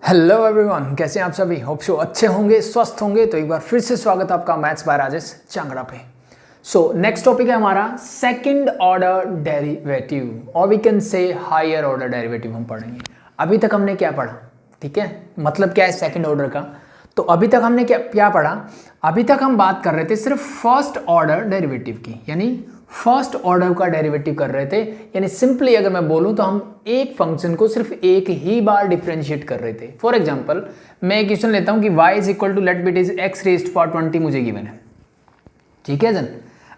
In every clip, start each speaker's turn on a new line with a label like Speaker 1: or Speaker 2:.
Speaker 1: Hello everyone, कैसे हैं आप सभी। होप सो अच्छे होंगे, स्वस्थ होंगे। तो एक बार फिर से स्वागत है आपका मैथ्स बाय राजेश चांगड़ा पे। सो नेक्स्ट टॉपिक है हमारा सेकंड ऑर्डर डेरिवेटिव, और we can say higher order derivative हम पढ़ेंगे। अभी तक हमने क्या पढ़ा, ठीक है, मतलब क्या है सेकंड ऑर्डर का। तो अभी तक हमने क्या पढ़ा, अभी तक हम बात कर रहे थे सिर्फ फर्स्ट ऑर्डर डेरिवेटिव की, यानी फर्स्ट ऑर्डर का डेरिवेटिव कर रहे थे। यानी सिंपली अगर मैं बोलूं तो हम एक फंक्शन को सिर्फ एक ही बार डिफरेंशिएट कर रहे थे। फॉर एग्जांपल मैं एक क्वेश्चन लेता हूं कि y is equal to let be it is x raised power 20 मुझे गिवन है, ठीक है जन।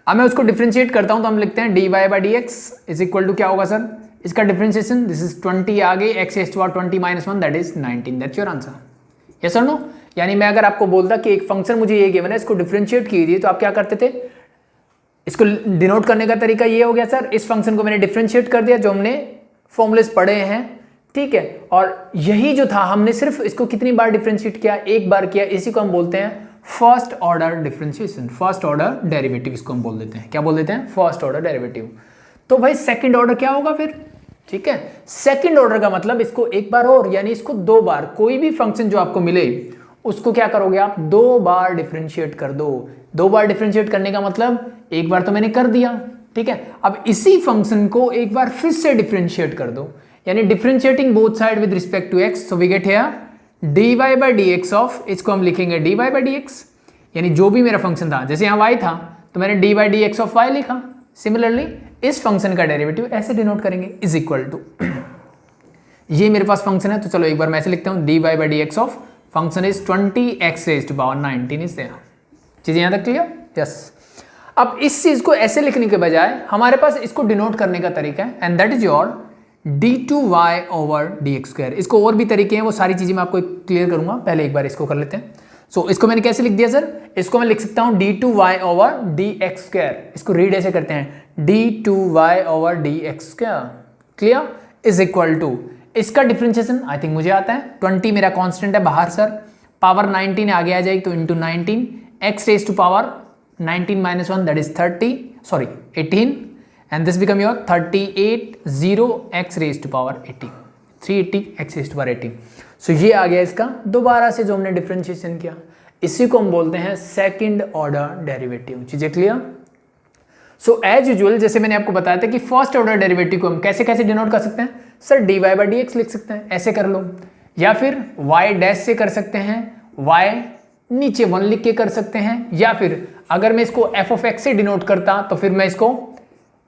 Speaker 1: अब मैं उसको डिफरेंशिएट करता हूं तो हम लिखते हैं dy by d x is equal to क्या होगा सर, इसका डिफरेंशिएशन दिस इज 20 आगे x raised power 20 minus 1 that is 19, that's your answer. Yes और नो। यानी मैं अगर आपको बोलता कि एक फंक्शन मुझे ये गिवन है, इसको डिफरेंशिएट कीजिए, तो आप क्या करते थे, इसको डिनोट करने का तरीका ये हो गया सर, इस फंक्शन को मैंने डिफरेंशिएट कर दिया जो हमने फॉर्मूलेस पढ़े हैं, ठीक है। और यही जो था हमने सिर्फ इसको कितनी बार डिफरेंशिएट किया, एक बार किया। इसी को हम बोलते हैं first order differentiation, first order derivative इसको हम बोल देते हैं। क्या बोल देते हैं, फर्स्ट ऑर्डर डेरिवेटिव। तो भाई सेकंड ऑर्डर क्या होगा फिर, ठीक है। सेकंड ऑर्डर का मतलब इसको एक बार और, यानी इसको दो बार, कोई भी फंक्शन जो आपको मिले उसको क्या करोगे आप, दो बार डिफरेंशिएट कर दो। दो बार डिफरेंशिएट करने का मतलब एक बार तो मैंने कर दिया, ठीक है। अब इसी फंक्शन को एक बार फिर से डिफरेंशिएट कर दो, यानी differentiating both side with respect to x. So we get here dy by d x of, इसको हम लिखेंगे dy बाई डी एक्स, यानी जो भी मेरा फंक्शन था, जैसे यहाँ y था तो मैंने dy by d x of y लिखा। सिमिलरली इस फंक्शन का डेरिवेटिव ऐसे डिनोट करेंगे, इज इक्वल टू, ये मेरे पास फंक्शन है तो चलो एक बार मैं ऐसे लिखता हूँ dy by d x of function is 20x raised power 19 is there. चीजें यहां तक क्लियर, यस। अब इस चीज को ऐसे लिखने के बजाय हमारे पास इसको डिनोट करने का तरीका है, and that is your d2y over dx square. इसको और भी तरीके हैं, वो सारी चीजें मैं आपको क्लियर करूंगा, पहले एक बार इसको कर लेते हैं। सो इसको मैंने कैसे लिख दिया सर, इसको मैं लिख सकता हूं d2y ओवर dx स्क्वायर। इसको रीड ऐसे करते हैं d2y over dx square, clear, is equal to, इसका डिफरेंशिएशन आई थिंक मुझे आता है, 20 मेरा कांस्टेंट है बाहर सर, पावर 19 आगे आ जाएगी तो into 19, x raise to power 19 minus 1 that is 18, and this become your 38 0 x raise to power 18, 380 x raise to power 18। So ये आ गया इसका दोबारा से जो हमने डिफरेंशिएशन किया, इसी को हम बोलते हैं सेकंड ऑर्डर डेरिवेटिव। चीजें क्लियर। सो एज यूजुअल जैसे मैंने आपको बताया था कि फर्स्ट ऑर्डर डेरिवेटिव को हम कैसे कैसे डिनोट कर सकते हैं sir, dy by d x लिख सकते हैं, ऐसे कर लो, या फिर y डैश से कर सकते हैं, y नीचे 1 लिख के कर सकते हैं, या फिर अगर मैं इसको f ऑफ x से डिनोट करता तो फिर मैं इसको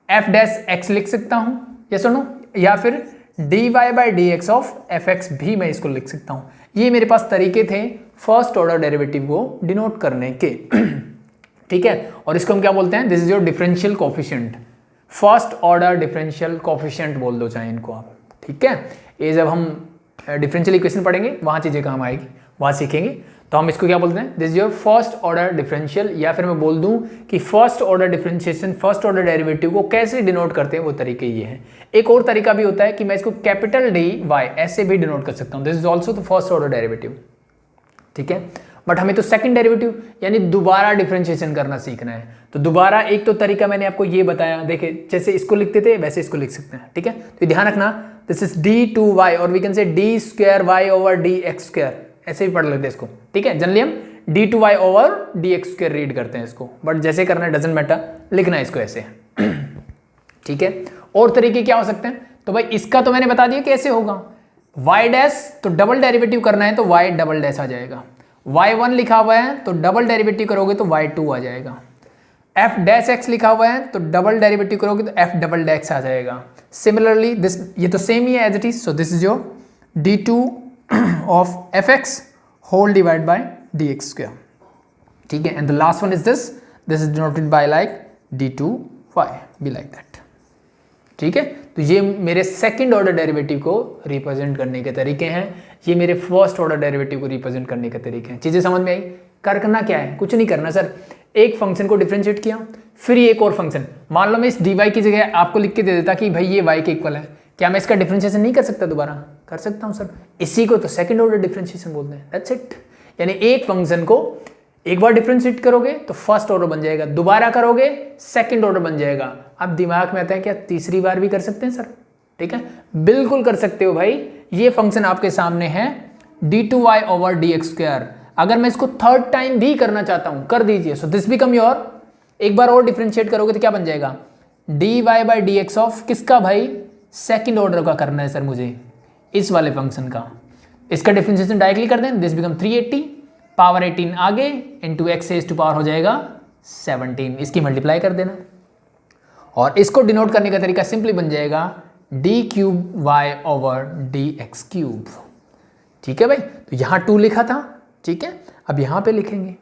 Speaker 1: f डैश x लिख सकता हूं, ये सुनो, या फिर dy by d x of fx भी मैं इसको लिख सकता हूं। ये मेरे पास तरीके थे फर्स्ट ऑर्डर डेरिवेटिव को डिनोट करने के, ठीक है। और इसको हम क्या बोलते हैं, this is your differential coefficient, first order differential coefficient बोल दो चाहे इनको आप, ठीक है। ये जब हम डिफरेंशियल इक्वेशन पढ़ेंगे वहां चीजें काम आएगी, वहां सीखेंगे, तो हम इसको क्या बोलते हैं, this is your first order differential, या फिर मैं बोल दूं कि first order differentiation, first order derivative को कैसे डिनोट करते हैं वो तरीके ये हैं। एक और तरीका भी होता है कि मैं इसको कैपिटल डी वाई ऐसे भी डिनोट कर सकता हूं, this is also the first order derivative, ठीक है। बट हमें तो सेकंड डेरिवेटिव यानी दोबारा डिफरेंशिएशन करना सीखना है। तो दोबारा एक तो तरीका मैंने आपको ये बताया, देखिए जैसे इसको लिखते थे वैसे इसको लिख सकते हैं, ठीक है। तो ध्यान रखना, दिस इज d2y और we can say d square y over dx square, ऐसे भी पढ़ लेते हैं इसको, ठीक है। जनरली हम d2y over dx square read करते हैं इसको, बट जैसे करना है डजंट मैटर, लिखना है इसको ऐसे, ठीक है। और तरीके क्या हो सकते हैं, तो भाई इसका तो मैंने बता दिया कैसे होगा, y डैश तो डबल डेरिवेटिव करना है तो y डबल डैश आ जाएगा, y1 लिखा हुआ है तो डबल डेरिवेटिव करोगे तो y2 आ जाएगा, f डैश x लिखा हुआ है तो डबल डेरिवेटिव करोगे तो f डबल डैश आ जाएगा। सिमिलरली दिस, ये तो सेम ही है as it is, so this is your d2 of fx whole divide by dx square, ठीक है। And the last one is this is denoted by like d2y be like that, ठीक है। तो ये मेरे सेकंड ऑर्डर डेरिवेटिव को represent करने के तरीके हैं, ये मेरे फर्स्ट ऑर्डर डेरिवेटिव को रिप्रेजेंट करने के तरीके हैं। चीजें समझ में आई। करना क्या है, कुछ नहीं करना सर, एक फंक्शन को डिफरेंशिएट किया, फिर एक और फंक्शन, मान लो मैं इस dy की जगह आपको लिख के दे देता कि भाई ये y के इक्वल है, क्या मैं इसका डिफरेंशिएशन नहीं कर सकता, दोबारा कर सकता हूं सर। इसी को तो सेकंड ऑर्डर डिफरेंशिएशन बोलते हैं, दैट्स इट। यानी एक फंक्शन को एक बार डिफरेंशिएट करोगे तो फर्स्ट ऑर्डर बन जाएगा, दोबारा करोगे सेकंड ऑर्डर बन जाएगा। अब दिमाग में आता है क्या तीसरी बार भी कर सकते हैं सर, ठीक है, बिल्कुल कर सकते हो भाई। ये फंक्शन आपके सामने है d2y ओवर dx²। अगर मैं इसको थर्ड टाइम भी करना चाहता हूं कर दीजिए। सो दिस बिकम योर, एक बार और डिफरेंशिएट करोगे तो क्या बन जाएगा, dy बाई dx ऑफ किसका भाई, सेकंड ऑर्डर का करना है सर मुझे, इस वाले फंक्शन का। इसका डिफरेंशिएशन डायरेक्टली कर दें, दिस बिकम 380 पावर 18 आगे into x raise to power हो जाएगा 17, इसकी मल्टीप्लाई कर देना। और इसको डिनोट करने का तरीका सिंपली बन जाएगा d cube y over d x cube. ठीक है भाई, तो यहाँ 2 लिखा था, ठीक है, अब यहाँ पे लिखेंगे,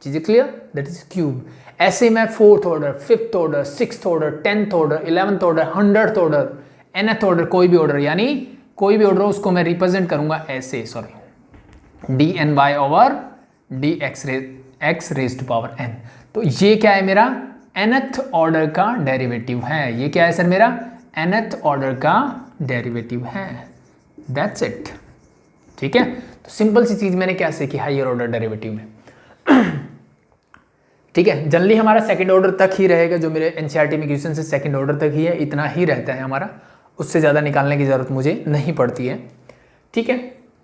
Speaker 1: चीजें क्लियर, दैट इज क्यूब। ऐसे मैं 4th order, 5th order, 6th order, 10th order, 11th order, 100th order, nth order, कोई भी ऑर्डर, यानी कोई भी ऑर्डर उसको मैं रिप्रेजेंट करूंगा ऐसे, sorry, d n y over d x raise to power n। तो ये क्या है, मेरा nth ऑर्डर का डेरिवेटिव है। ये क्या है सर, मेरा nth ऑर्डर का डेरिवेटिव है, दैट्स इट। ठीक है, तो सिंपल सी चीज मैंने क्या सीखी हायर ऑर्डर डेरिवेटिव में। ठीक है, जनरली हमारा सेकंड ऑर्डर तक ही रहेगा, जो मेरे एनसीईआरटी में क्वेश्चन से सेकंड ऑर्डर तक ही है, इतना ही रहता है हमारा, उससे ज़्यादा निकालने की ज़रूरत मुझे नहीं पड़ती है। ठीक है,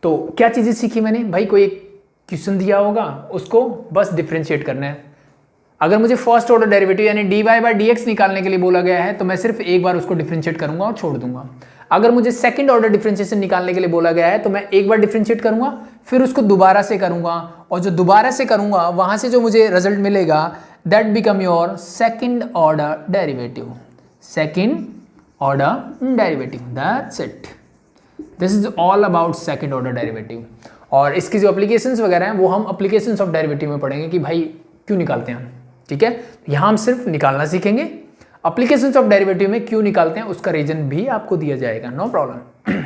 Speaker 1: तो क्या चीज़ें सीखी मैंने भाई, कोई एक क्वेश्चन दिया होगा उसको बस डिफ्रेंशिएट करना है। अगर मुझे फर्स्ट ऑर्डर डेरिवेटिव यानी d y by d x निकालने के लिए बोला गया है तो मैं सिर्फ एक बार उसको डिफ्रेंशिएट करूंगा और छोड़ दूंगा। अगर मुझे सेकंड ऑर्डर डिफरेंशिएशन निकालने के लिए बोला गया है तो मैं एक बार डिफरेंशिएट करूंगा, फिर उसको दोबारा से करूंगा, और जो दोबारा से करूंगा वहां से जो मुझे रिजल्ट मिलेगा that become your second order derivative. Second order derivative, that's it. This is all about second order derivative. और इसकी जो एप्लीकेशंस वगैरह हैं वो हम एप्लीकेशंस ऑफ डेरिवेटिव में पढ़ेंगे कि भाई क्यों निकालते हैं हम। ठीक है, यहाँ हम सिर्फ निकालना सीखेंगे, एप्लीकेशंस ऑफ डेरिवेटिव में क्यों निकालते हैं उसका रीजन भी आपको दिया जाएगा, नो प्रॉब्लम।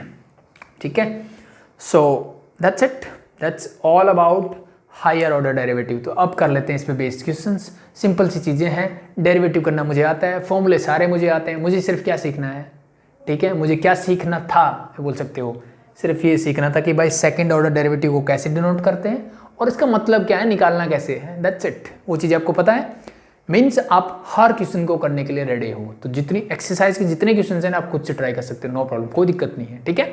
Speaker 1: ठीक है, so that's it, that's all about higher order derivative. तो अब कर लेते हैं इस पे बेस्ड क्वेश्चंस। सिंपल सी चीज़ें हैं, डेरिवेटिव करना मुझे आता है, फॉर्मूले सारे मुझे आते हैं, मुझे सिर्फ क्या सीखना है, ठीक है, मुझे क्या सीखना था बोल सकते हो, सिर्फ ये सीखना था कि भाई सेकंड ऑर्डर डेरिवेटिव को कैसे डिनोट करते हैं और इसका मतलब क्या है, निकालना कैसे है, दैट्स इट। वो चीज़ आपको पता है, मीन्स आप हर क्वेश्चन को करने के लिए रेडी हो। तो जितनी एक्सरसाइज के जितने क्वेश्चन हैं आप खुद से ट्राई कर सकते हो, नो प्रॉब्लम, कोई दिक्कत नहीं है। ठीक है,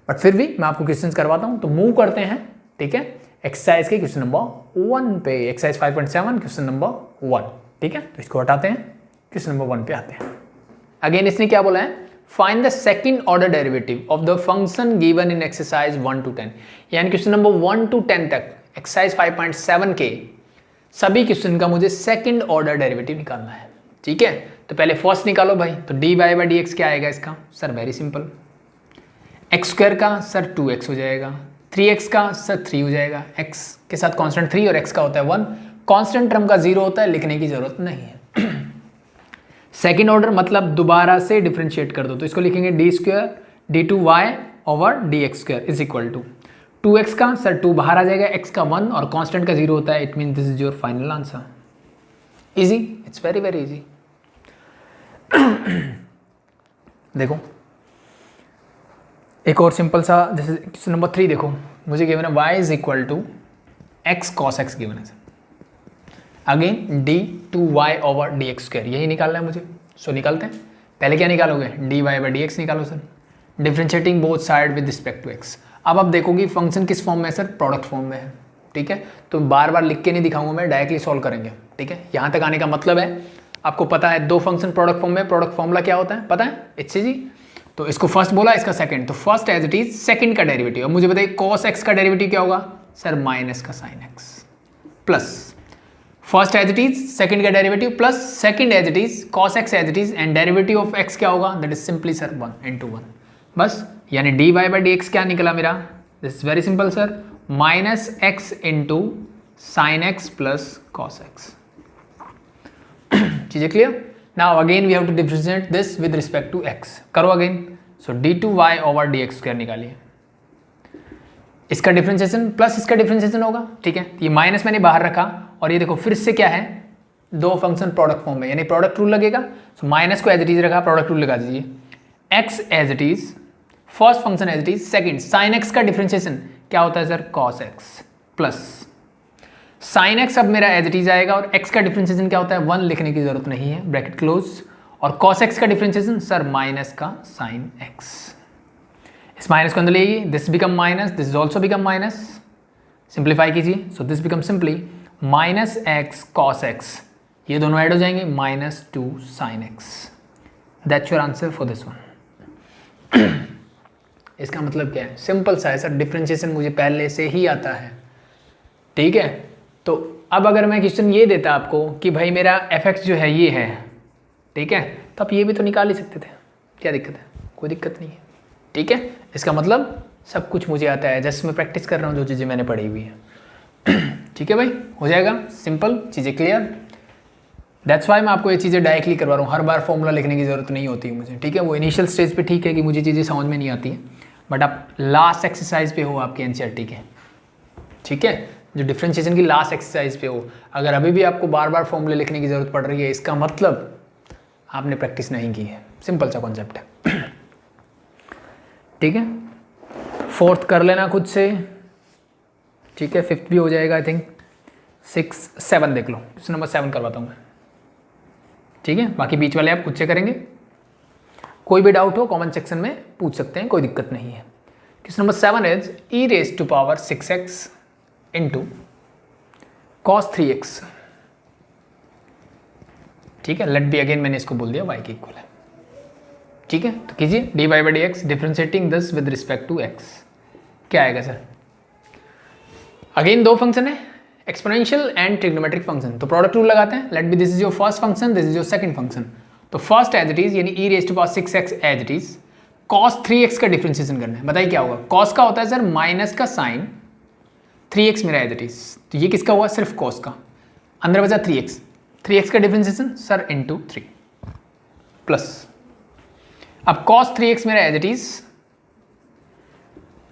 Speaker 1: बट फिर भी मैं आपको क्वेश्चन करवाता हूँ, तो मूव करते हैं। ठीक है, एक्सरसाइज के क्वेश्चन नंबर 1 पे, एक्सरसाइज 5.7 क्वेश्चन नंबर 1। ठीक है, तो इसको हटाते हैं, क्वेश्चन नंबर 1 पे आते हैं। अगेन इसने क्या बोला है, find the second order derivative of the function given in exercise 1 to 10। यानी क्वेश्चन नंबर 1 to 10 तक एक्सरसाइज 5.7 के सभी क्वेश्चन का मुझे सेकंड ऑर्डर डेरिवेटिव निकालना है। ठीक है, तो पहले फर्स्ट निकालो भाई, तो d y by d x क्या आएगा इसका, sir very simple, x square का सर 2x हो जाएगा, 3x का सर 3 हो जाएगा, x के साथ कांस्टेंट 3 और x का होता है 1, कांस्टेंट टर्म का 0 होता है, लिखने की जरूरत नहीं है। सेकेंड ऑर्डर मतलब दोबारा से डिफ्रेंशिएट कर दो, तो इसको लिखेंगे d square d two y over d x square is equal to 2x का सर 2 बाहर आ जाएगा, x का 1 और कांस्टेंट का 0 होता है, it mean this is your final answer. Easy, it's very very easy. देखो एक और सिंपल सा, जैसे क्वेश्चन नंबर 3 देखो, मुझे गिवन है y is equal to x cos x given है sir, again d two y over d x square, यही निकालना है मुझे। सो निकालते हैं, पहले क्या निकालोगे, d y by d x निकालो sir, differentiating both side with respect to x. अब आप देखोगे फंक्शन किस फॉर्म में है सर, प्रोडक्ट फॉर्म में है। ठीक है, तो बार बार लिख के नहीं दिखाऊंगा मैं, डायरेक्टली सॉल्व करेंगे। ठीक है, यहाँ तक आने का मतलब है आपको पता है दो फंक्शन प्रोडक्ट फॉर्म में, प्रोडक्ट फॉर्मूला क्या होता है पता है, इट्स जी। तो इसको फर्स्ट बोला, इसका सेकंड, तो first as it is second का डेरिवेटिव। अब मुझे बताइए कॉस एक्स का डेरिवेटिव क्या होगा सर, माइनस का sine x, plus first as it is second का derivative plus second as it is cos x as it is, and derivative of x क्या होगा, that is simply sir 1 into 1 बस। यानी d y by d x क्या निकला मेरा, this is very simple sir, minus x into sine x plus cos x. चीजें clear. Now again we have to differentiate this with respect to x, करो again. So d two y over d x square निकालिए, इसका differentiation plus इसका differentiation होगा। ठीक है, ये minus मैंने बाहर रखा, और ये देखो फिर से क्या है, दो फंक्शन प्रोडक्ट फॉर्म में, यानी प्रोडक्ट रूल लगेगा। सो माइनस को एज इट इज रखा, प्रोडक्ट रूल लगा दीजिए, x as it is, first function as it is, second sine x का डिफरेंशिएशन क्या होता है sir, cos x, plus sine x अब मेरा एज इट इज आएगा, और एक्स का डिफरेंशिएशन क्या होता है 1, लिखने की जरूरत नहीं है, ब्रैकेट क्लोज, और कॉस एक्स का डिफरेंशिएशन सर माइनस का साइन एक्स। इस माइनस को अंदर लेगी, this become minus, this is also become minus, simplify कीजिए, so this become simply minus x cos x, ये दोनों ऐड हो जाएंगे, minus 2 sine x. That's your answer for this one. इसका मतलब क्या है, सिंपल सा है सर, डिफ्रेंशिएशन मुझे पहले से ही आता है, ठीक है। तो अब अगर मैं क्वेश्चन ये देता आपको कि भाई मेरा एफ एक्स जो है ये है, ठीक है, तो आप ये भी तो निकाल ही सकते थे, क्या दिक्कत है, कोई दिक्कत नहीं है, ठीक है। इसका मतलब सब कुछ मुझे आता है, जस्ट मैं प्रैक्टिस कर रहा हूँ जो चीज़ें मैंने पढ़ी हुई है। ठीक है भाई, हो जाएगा सिंपल, चीज़ें क्लियर। दैट्स वाई मैं आपको ये चीज़ें डायरेक्टली करवा रहा हूँ, हर बार फॉर्मूला लिखने की ज़रूरत नहीं होती है मुझे, ठीक है। वो इनिशियल स्टेज पे ठीक है कि मुझे चीज़ें समझ में नहीं आती है, बट आप लास्ट एक्सरसाइज पे हो आपके एनसीईआरटी के, ठीक है, जो डिफरेंशिएशन की लास्ट एक्सरसाइज पे हो, अगर अभी भी आपको बार बार फॉर्मूले लिखने की ज़रूरत पड़ रही है, इसका मतलब आपने प्रैक्टिस नहीं की है, सिंपल सा कॉन्सेप्ट है। ठीक है, फोर्थ कर लेना खुद से, ठीक है, फिफ्थ भी हो जाएगा आई थिंक, 6 7 देख लो, क्वेश्चन नंबर 7 करवाता हूँ मैं, ठीक है। बाकी बीच वाले आप खुद से करेंगे, कोई भी डाउट हो कमेंट सेक्शन में पूछ सकते हैं, कोई दिक्कत नहीं है। Question number 7 is e raise to power 6x into cos 3x, ठीक है। लेट बी अगेन मैंने इसको बोल दिया y के इक्वल है, ठीक है। तो कीजिए dy by dx differentiating this with respect to x, क्या आएगा सर। अगेन दो फंक्शन है, एक्सपोनेंशियल एंड ट्रिग्नोमेट्रिक फंक्शन, तो प्रोडक्ट रूल लगाते हैं। Let be this is your first function, this is your second function. तो फर्स्ट एज इट इज यानी e raise to power 6x as it is, cos 3x का differentiation करना है। बताइए क्या होगा, cos का होता है सर माइनस का साइन, 3x मेरा एज इट इज, तो ये किसका हुआ, सिर्फ cos का, अंदर बचा 3x का डिफरेंशिएशन सर इंटू 3 प्लस, अब cos 3x मेरा एज इट इज,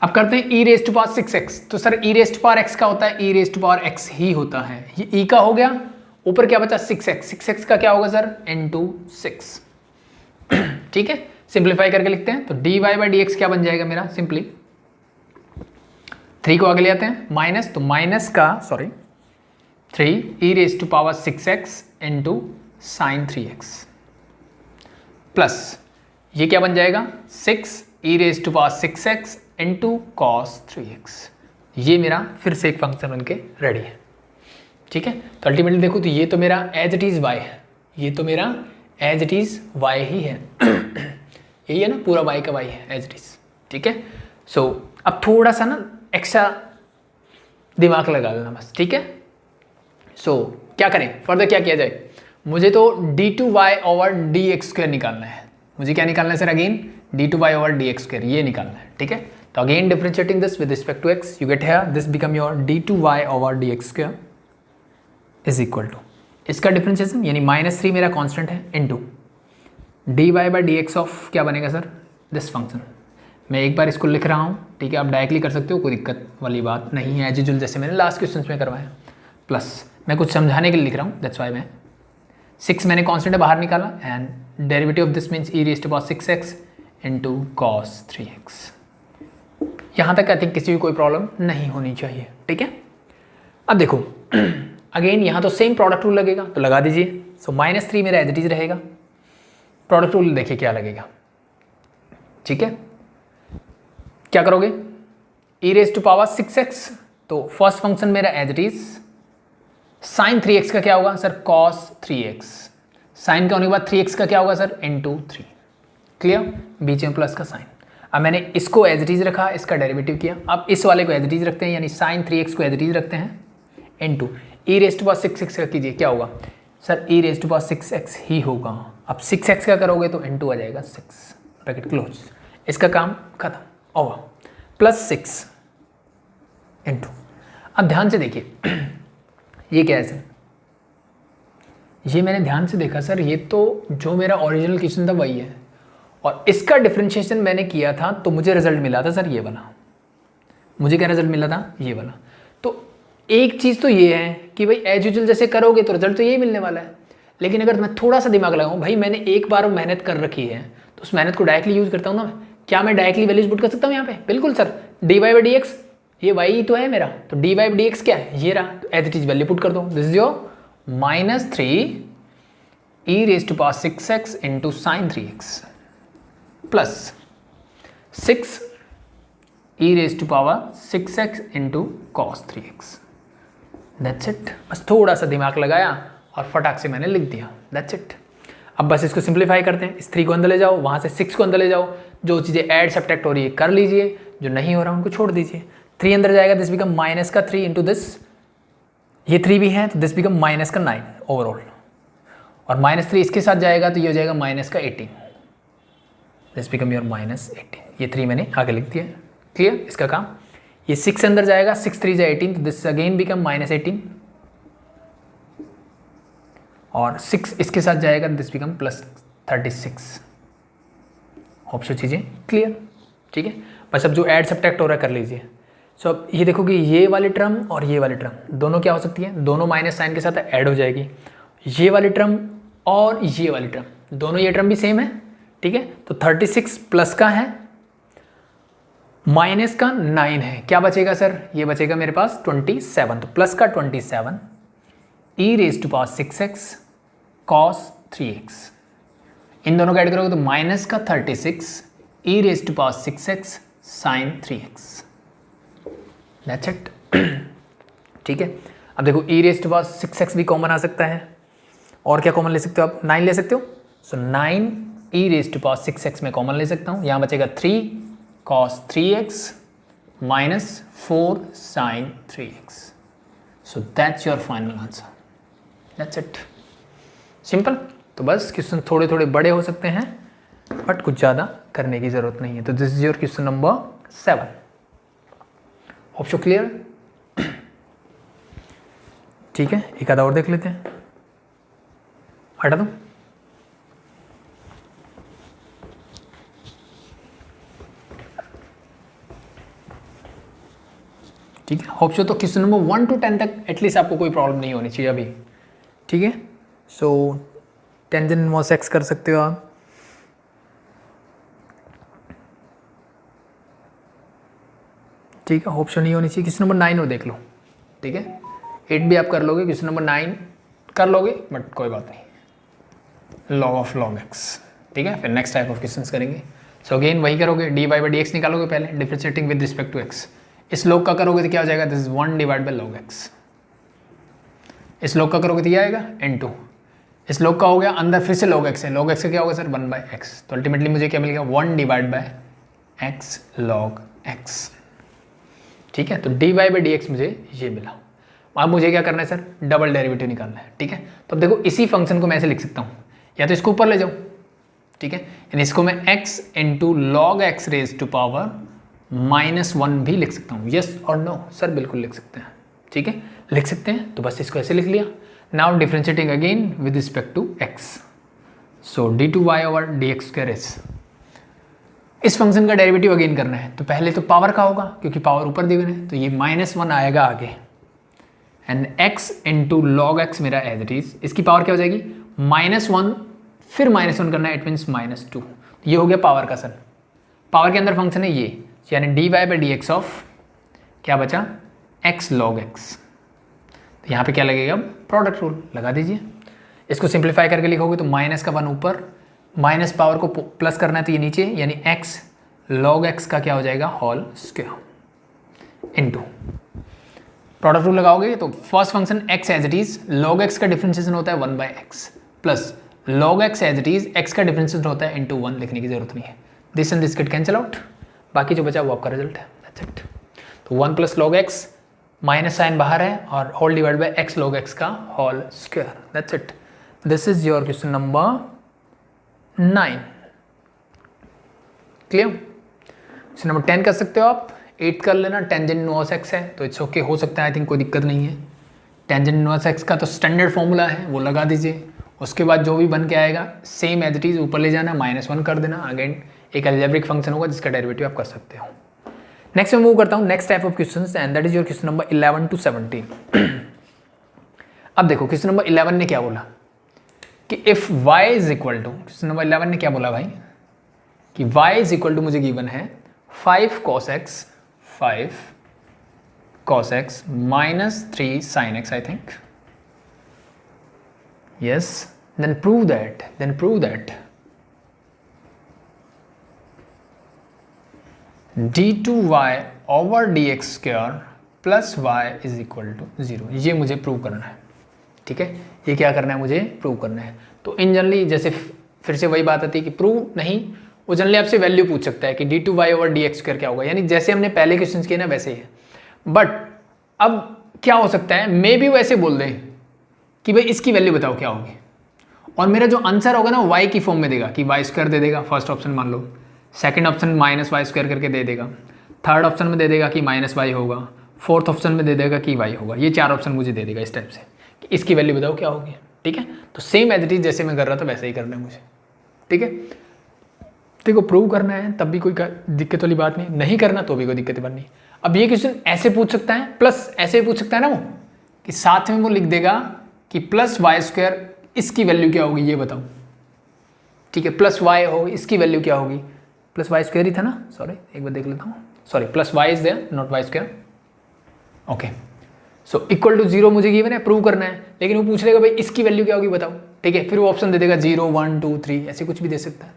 Speaker 1: अब करते हैं e raise to power 6x, तो sir e raise to power x का होता है e raise to power x ही होता है, ये e का हो गया, ऊपर क्या बचा 6x का क्या होगा सर इंटू 6, ठीक है। सिंप्लीफाई करके लिखते हैं, तो dy by dx क्या बन जाएगा मेरा, सिंपली 3 को आगे ले आते हैं, माइनस, तो माइनस का sorry 3 e raise to power 6x into sine 3x plus ये क्या बन जाएगा 6 e raise to power 6x into cos 3x, ये मेरा फिर से एक फंक्शन बनके रेडी है, ठीक है। तो अल्टीमेटली देखो तो ये तो मेरा एज इट इज y है, ये तो मेरा एज इट इज y ही है, यही है ना, पूरा y का y है एज इट इज, ठीक है। सो अब थोड़ा सा ना एक्स्ट्रा दिमाग लगा लेना बस, ठीक है। सो क्या करें फर्दर, क्या किया जाए, मुझे तो d2y ओवर dx स्क्वायर निकालना है, मुझे क्या निकालना है sir, again d2y over dx square, ये निकालना है, ठीक है। तो again differentiating this with respect to x, you get here this become your d2y over dx square is equal to, इसका डिफरेंशिएशन यानी -3 मेरा कांस्टेंट है into dy by dx of क्या बनेगा सर, दिस फंक्शन। मैं एक बार इसको लिख रहा हूँ, ठीक है, आप डायरेक्टली कर सकते हो, कोई दिक्कत वाली बात नहीं है, एज यूजुअल जैसे मैंने लास्ट क्वेश्चन में करवाया, प्लस मैं कुछ समझाने के लिए लिख रहा हूँ, दैट्स वाई मैं 6 मैंने कांस्टेंट बाहर निकाला and derivative of this means e raise to power 6x into cos 3x। यहाँ तक आई थिंक किसी भी कोई प्रॉब्लम नहीं होनी चाहिए, ठीक है। अब देखो अगेन यहाँ तो सेम प्रोडक्ट रूल लगेगा, तो लगा दीजिए, सो -3 मेरा एज इट इज रहेगा, प्रोडक्ट रूल देखिए क्या लगेगा, ठीक है। क्या करोगे, e raise to power 6x, तो फर्स्ट फंक्शन मेरा as it is, sine 3x का क्या होगा सर, cos 3x, साइन का होने के बाद 3x का क्या होगा सर, इंटू 3, क्लियर, बीच में प्लस का साइन। अब मैंने इसको एज इट इज रखा, इसका डेरिवेटिव किया, अब इस वाले को एज इट इज रखते हैं, यानी साइन 3x को एज इट इज रखते हैं into e raise to power 6x का कीजिए, क्या होगा sir, e raise to power 6x ही होगा। अब 6x का करोगे तो इंटू आ जाएगा 6, ब्रैकेट क्लोज, इसका काम खत्म, ओवर, प्लस 6 इंटू, अब ध्यान से देखिए ये क्या है सर, ये मैंने ध्यान से देखा सर, ये तो जो मेरा ओरिजिनल क्वेश्चन था वही है, और इसका डिफरेंशिएशन मैंने किया था तो मुझे रिजल्ट मिला था सर ये वाला, मुझे क्या रिजल्ट मिला था, ये वाला। तो एक चीज़ तो ये है कि भाई एज यूजुअल जैसे करोगे तो रिजल्ट तो यही मिलने वाला है, लेकिन अगर मैं थोड़ा सा दिमाग लगाऊं, भाई मैंने एक बार मेहनत कर रखी है तो उस मेहनत को डायरेक्टली यूज़ करता हूँ ना मैं, क्या मैं डायरेक्टली वैल्यूज पुट कर सकता हूँ यहाँ पे, बिल्कुल सर, dy बाई dx, ये y तो है मेरा, तो dy बाई dx क्या है, ये रहा, तो as it is value put कर दो, this is your -3 e raise to power 6x into sine 3x plus 6 e raise to power 6x into cos 3x। That's it. बस थोड़ा सा दिमाग लगाया और फटाक से मैंने लिख दिया, दैट्स इट। अब बस इसको सिंप्लीफाई करते हैं, इस 3 को अंदर ले जाओ, वहाँ से 6 को अंदर ले जाओ, जो चीज़ें ऐड सब्ट्रैक्ट हो रही है कर लीजिए, जो नहीं हो रहा उनको छोड़ दीजिए। 3 अंदर जाएगा, दिस बिकम माइनस का 3 इंटू दिस, ये 3 भी है तो दिस बिकम माइनस का 9 ओवरऑल, और -3 इसके साथ जाएगा तो ये हो जाएगा माइनस का 18, दिस बिकम योर -18। ये 3 मैंने आगे लिख दिया, क्लियर इसका काम। ये 6 अंदर जाएगा, 6 3 18 तो दिस अगेन बिकम -18, और 6 इसके साथ जाएगा दिस बिकम +36। होप सो चीज़ें क्लियर, ठीक है। बस अब जो ऐड सब्ट्रैक्ट हो रहा है कर लीजिए। सो अब ये देखो कि ये वाली टर्म और ये वाली टर्म दोनों क्या हो सकती है, दोनों माइनस साइन के साथ ऐड हो जाएगी। ये वाली टर्म और ये वाली टर्म, दोनों ये टर्म भी सेम है, ठीक है। तो 36 प्लस का है, माइनस का 9 है, क्या बचेगा सर, ये बचेगा मेरे पास 27, तो प्लस का 27 e raise to power 6x cos 3x। इन दोनों का ऐड करोगे तो माइनस का 36 e raise to power 6x sine 3x। That's it, ठीक है। अब देखो ई रेज टू पावर 6x भी कॉमन आ सकता है, और क्या कॉमन ले सकते हो आप, 9 ले सकते हो। So 9 e raise to power 6x में कॉमन ले सकता हूँ, यहाँ बचेगा 3 cos 3x minus 4 sine 3x। So that's your final answer, that's it, simple. तो बस क्वेश्चन थोड़े थोड़े बड़े हो सकते हैं बट कुछ ज़्यादा करने की ज़रूरत नहीं है। तो this is your question number 7। Hope so clear, ठीक है। एक आधा और देख लेते हैं, हटा दो। ठीक है, होप सो। तो क्वेश्चन नंबर 1 to 10 तक एटलीस्ट आपको कोई प्रॉब्लम नहीं होनी चाहिए अभी, ठीक है। सो टेंजेंट इनवर्स एक्स कर सकते हो आप, ठीक है। होप सो नहीं होनी चाहिए। क्वेश्चन नंबर 9 हो देख लो, ठीक है। 8 भी आप कर लोगे, क्वेश्चन नंबर 9 कर लोगे बट कोई बात नहीं, log ऑफ log x, ठीक है। फिर नेक्स्ट टाइप ऑफ क्वेश्चंस करेंगे। सो अगेन वही करोगे, dy बाई dx निकालोगे पहले, differentiating with respect to x। इस log का करोगे तो क्या हो जाएगा, this is 1 divide by log x। इस log का करोगे तो ये आएगा n2। इस log का हो गया, अंदर फिर से log x है, log x का क्या होगा सर 1 बाई x। तो अल्टीमेटली मुझे क्या मिल गया, 1 divide by x log x, ठीक है। तो dy बाई dx मुझे ये मिला। अब मुझे क्या करना है सर, डबल डेरिवेटिव निकालना है, ठीक है। तो अब देखो इसी फंक्शन को मैं ऐसे लिख सकता हूँ, या तो इसको ऊपर ले जाओ, ठीक है, यानी इसको मैं x into log x raise to power -1 भी लिख सकता हूँ। यस और नो सर, बिल्कुल लिख सकते हैं, ठीक है, लिख सकते हैं। तो बस इसको ऐसे लिख लिया। Now differentiating again with respect to x, so d2y over dx square is, इस फंक्शन का डेरिवेटिव अगेन करना है। तो पहले तो पावर का होगा, क्योंकि पावर ऊपर दी हुई है, तो ये -1 आएगा आगे, and x into log x मेरा एज इट इज, इसकी पावर क्या हो जाएगी -1, फिर -1 करना है, इट मीन्स -2। ये हो गया पावर का सर। पावर के अंदर फंक्शन है ये, यानी dy बाई dx ऑफ क्या बचा, x log x। तो यहाँ पे क्या लगेगा, अब प्रोडक्ट रूल लगा दीजिए। इसको सिंप्लीफाई करके लिखोगे तो माइनस का 1 ऊपर, माइनस पावर को प्लस करना है तो ये नीचे, यानी x log x का क्या हो जाएगा, whole square into product rule लगाओगे तो first function x as it is, log x का डिफरेंशिएशन होता है 1 by x, plus log x as it is, x का डिफरेंशिएशन होता है इंटू 1, लिखने की जरूरत नहीं है। This and this get cancel out, बाकी जो बचा वो आपका रिजल्ट है, दैट्स इट। तो 1 plus log x, minus sine बाहर है, और whole divide by x log x का whole square, that's it. This is your question number 9, clear. Question number 10 कर सकते हो आप, 8 कर लेना, टेंजेंट इनवर्स x है तो इट्स ओके, हो सकता है, आई थिंक कोई दिक्कत नहीं है। टेंजेंट इनवर्स x का तो स्टैंडर्ड फॉर्मूला है, वो लगा दीजिए। उसके बाद जो भी बन के आएगा सेम एज इट इज ऊपर ले जाना, -1 कर देना, अगेन एक अलजेब्रिक फंक्शन होगा जिसका डेरिवेटिव आप कर सकते हो। नेक्स्ट मैं मूव करता हूँ next type of questions, and that is your question number 11 to 17। अब देखो क्वेश्चन नंबर 11 ने क्या बोला कि if y is equal to, question number 11 ने क्या बोला भाई कि y इज इक्वल टू मुझे गिवन है 5 cos x minus 3 sin x, I think. Yes, then prove that d2y over dx² plus y is equal to 0, ये मुझे prove करना है। ठीक है, ये क्या करना है, मुझे प्रूव करना है। तो इन जनरली जैसे फिर से वही बात आती है कि प्रूव नहीं, वो जनरली आपसे वैल्यू पूछ सकता है कि d2y ओवर dx² क्या होगा, यानी जैसे हमने पहले क्वेश्चन किए ना वैसे ही है। बट अब क्या हो सकता है, मे भी वो ऐसे बोल दें कि भाई इसकी वैल्यू बताओ क्या होगी, और मेरा जो आंसर होगा ना y की फॉर्म में देगा कि y² दे देगा, फर्स्ट ऑप्शन मान लो, सेकंड ऑप्शन -y² करके दे देगा, थर्ड ऑप्शन में दे देगा कि -y होगा, फोर्थ ऑप्शन में दे देगा कि y होगा। ये 4 ऑप्शन मुझे दे देगा इस टाइप से कि इसकी वैल्यू बताओ क्या होगी। ठीक है, तो सेम एज इट इज जैसे मैं कर रहा था वैसे ही करना है मुझे। ठीक है, देखो प्रूव करना है तब भी कोई दिक्कत वाली बात नहीं, नहीं करना तो भी कोई दिक्कत वाली नहीं। अब ये क्वेश्चन ऐसे पूछ सकता है, प्लस ऐसे पूछ सकता है ना वो, कि साथ में वो लिख देगा कि +y² इसकी वैल्यू क्या होगी ये बताओ। ठीक है, +y हो इसकी वैल्यू क्या होगी, +y² ही था ना, सॉरी एक बार देख लेता हूँ, sorry +y is there not y²। Okay, so equal to 0 मुझे गिवन है, प्रूव करना है, लेकिन वो पूछ लेगा भाई इसकी वैल्यू क्या होगी बताओ। ठीक है, फिर वो ऑप्शन दे देगा 0 1 2 3 ऐसे कुछ भी दे सकता है।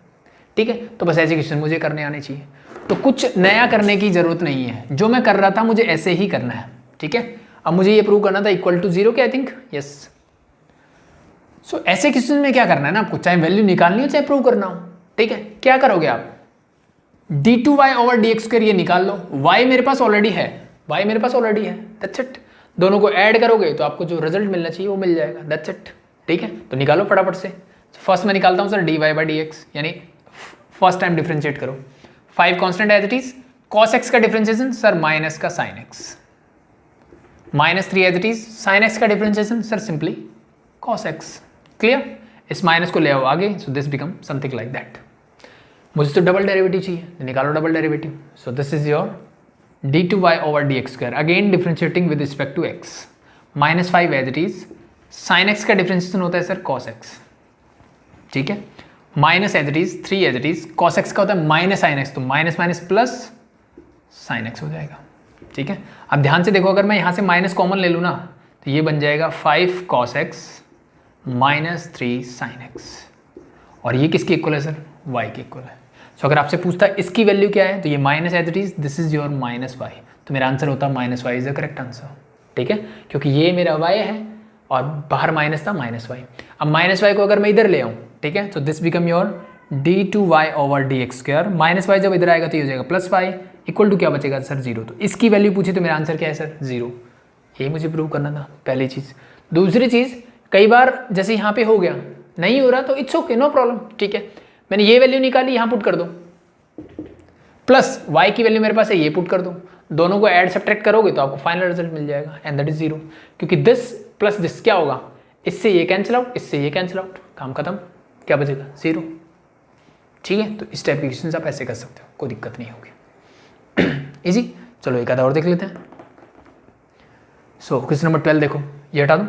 Speaker 1: ठीक है, तो बस ऐसे क्वेश्चन मुझे करने आने चाहिए, तो कुछ नया करने की जरूरत नहीं है, जो मैं कर रहा था मुझे ऐसे ही करना है। ठीक है, अब मुझे ये प्रूव करना था इक्वल टू 0 के, आई थिंक यस। सो ऐसे क्वेश्चन में क्या करना है ना आपको, चाहे वैल्यू निकालनी हो चाहे प्रूव करना हो। ठीक है, क्या करोगे आप, d2y ओवर dx² ये निकाल लो, y मेरे पास ऑलरेडी है, y मेरे पास ऑलरेडी है, दैट्स इट। दोनों को ऐड करोगे तो आपको जो रिजल्ट मिलना चाहिए वो मिल जाएगा, दैट्स इट। ठीक है, तो निकालो फटाफट से। फर्स्ट मैं निकालता हूँ सर dy/dx, यानी फर्स्ट टाइम डिफरेंशिएट करो। 5 constant as it is, cos x का डिफरेंशिएशन सर माइनस का sin x, -3 as it is, sin x का differentiation sir simply cos x। Clear, इस माइनस को ले आओ आगे, so this become something like that. मुझे तो डबल डेरिवेटिव चाहिए, निकालो double derivative. So this is your d2y over dx², again differentiating with respect to x, -5 as it is, sin x का डिफरेंशिएशन होता है सर cos x। ठीक है, minus as it is 3 as it is, cos x का होता है minus sin x, तो minus minus plus sin x हो जाएगा। ठीक है, अब ध्यान से देखो, अगर मैं यहाँ से माइनस कॉमन ले लूँ ना तो ये बन जाएगा 5 cos x -3 sin x, और ये किसके इक्वल है सर, y के इक्वल है। सो अगर आपसे पूछता है इसकी वैल्यू क्या है, तो ये minus as it is, this is your -y, तो मेरा आंसर होता है -y is the correct answer. ठीक है, क्योंकि ये मेरा y है और बाहर माइनस था -y। अब -y को अगर मैं इधर ले आऊँ, ठीक है, तो this become your d2y over dx², -y जब इधर आएगा तो ये हो जाएगा +y, इक्वल टू क्या बचेगा सर 0। तो इसकी वैल्यू पूछी तो मेरा आंसर क्या है सर 0, यही मुझे प्रूव करना था पहली चीज़। दूसरी चीज़, कई बार जैसे यहाँ पे हो गया, नहीं हो रहा तो इट्स ओके, नो प्रॉब्लम। ठीक है, मैंने ये वैल्यू निकाली, यहाँ पुट कर दो, प्लस y की वैल्यू मेरे पास है, ये पुट कर दो, दोनों को ऐड सब्ट्रैक्ट करोगे तो आपको फाइनल रिजल्ट मिल जाएगा, एंड दैट इज 0, क्योंकि दिस प्लस दिस क्या होगा, इससे ये कैंसिल आउट, इससे ये कैंसिल आउट, काम खत्म, क्या बचेगा 0। ठीक है, तो इस टाइप के क्वेश्चन आप ऐसे कर सकते हो, कोई दिक्कत नहीं होगी। इजी, चलो एक आधा और देख लेते हैं। सो क्वेश्चन नंबर 12 देखो, ये हटा दो,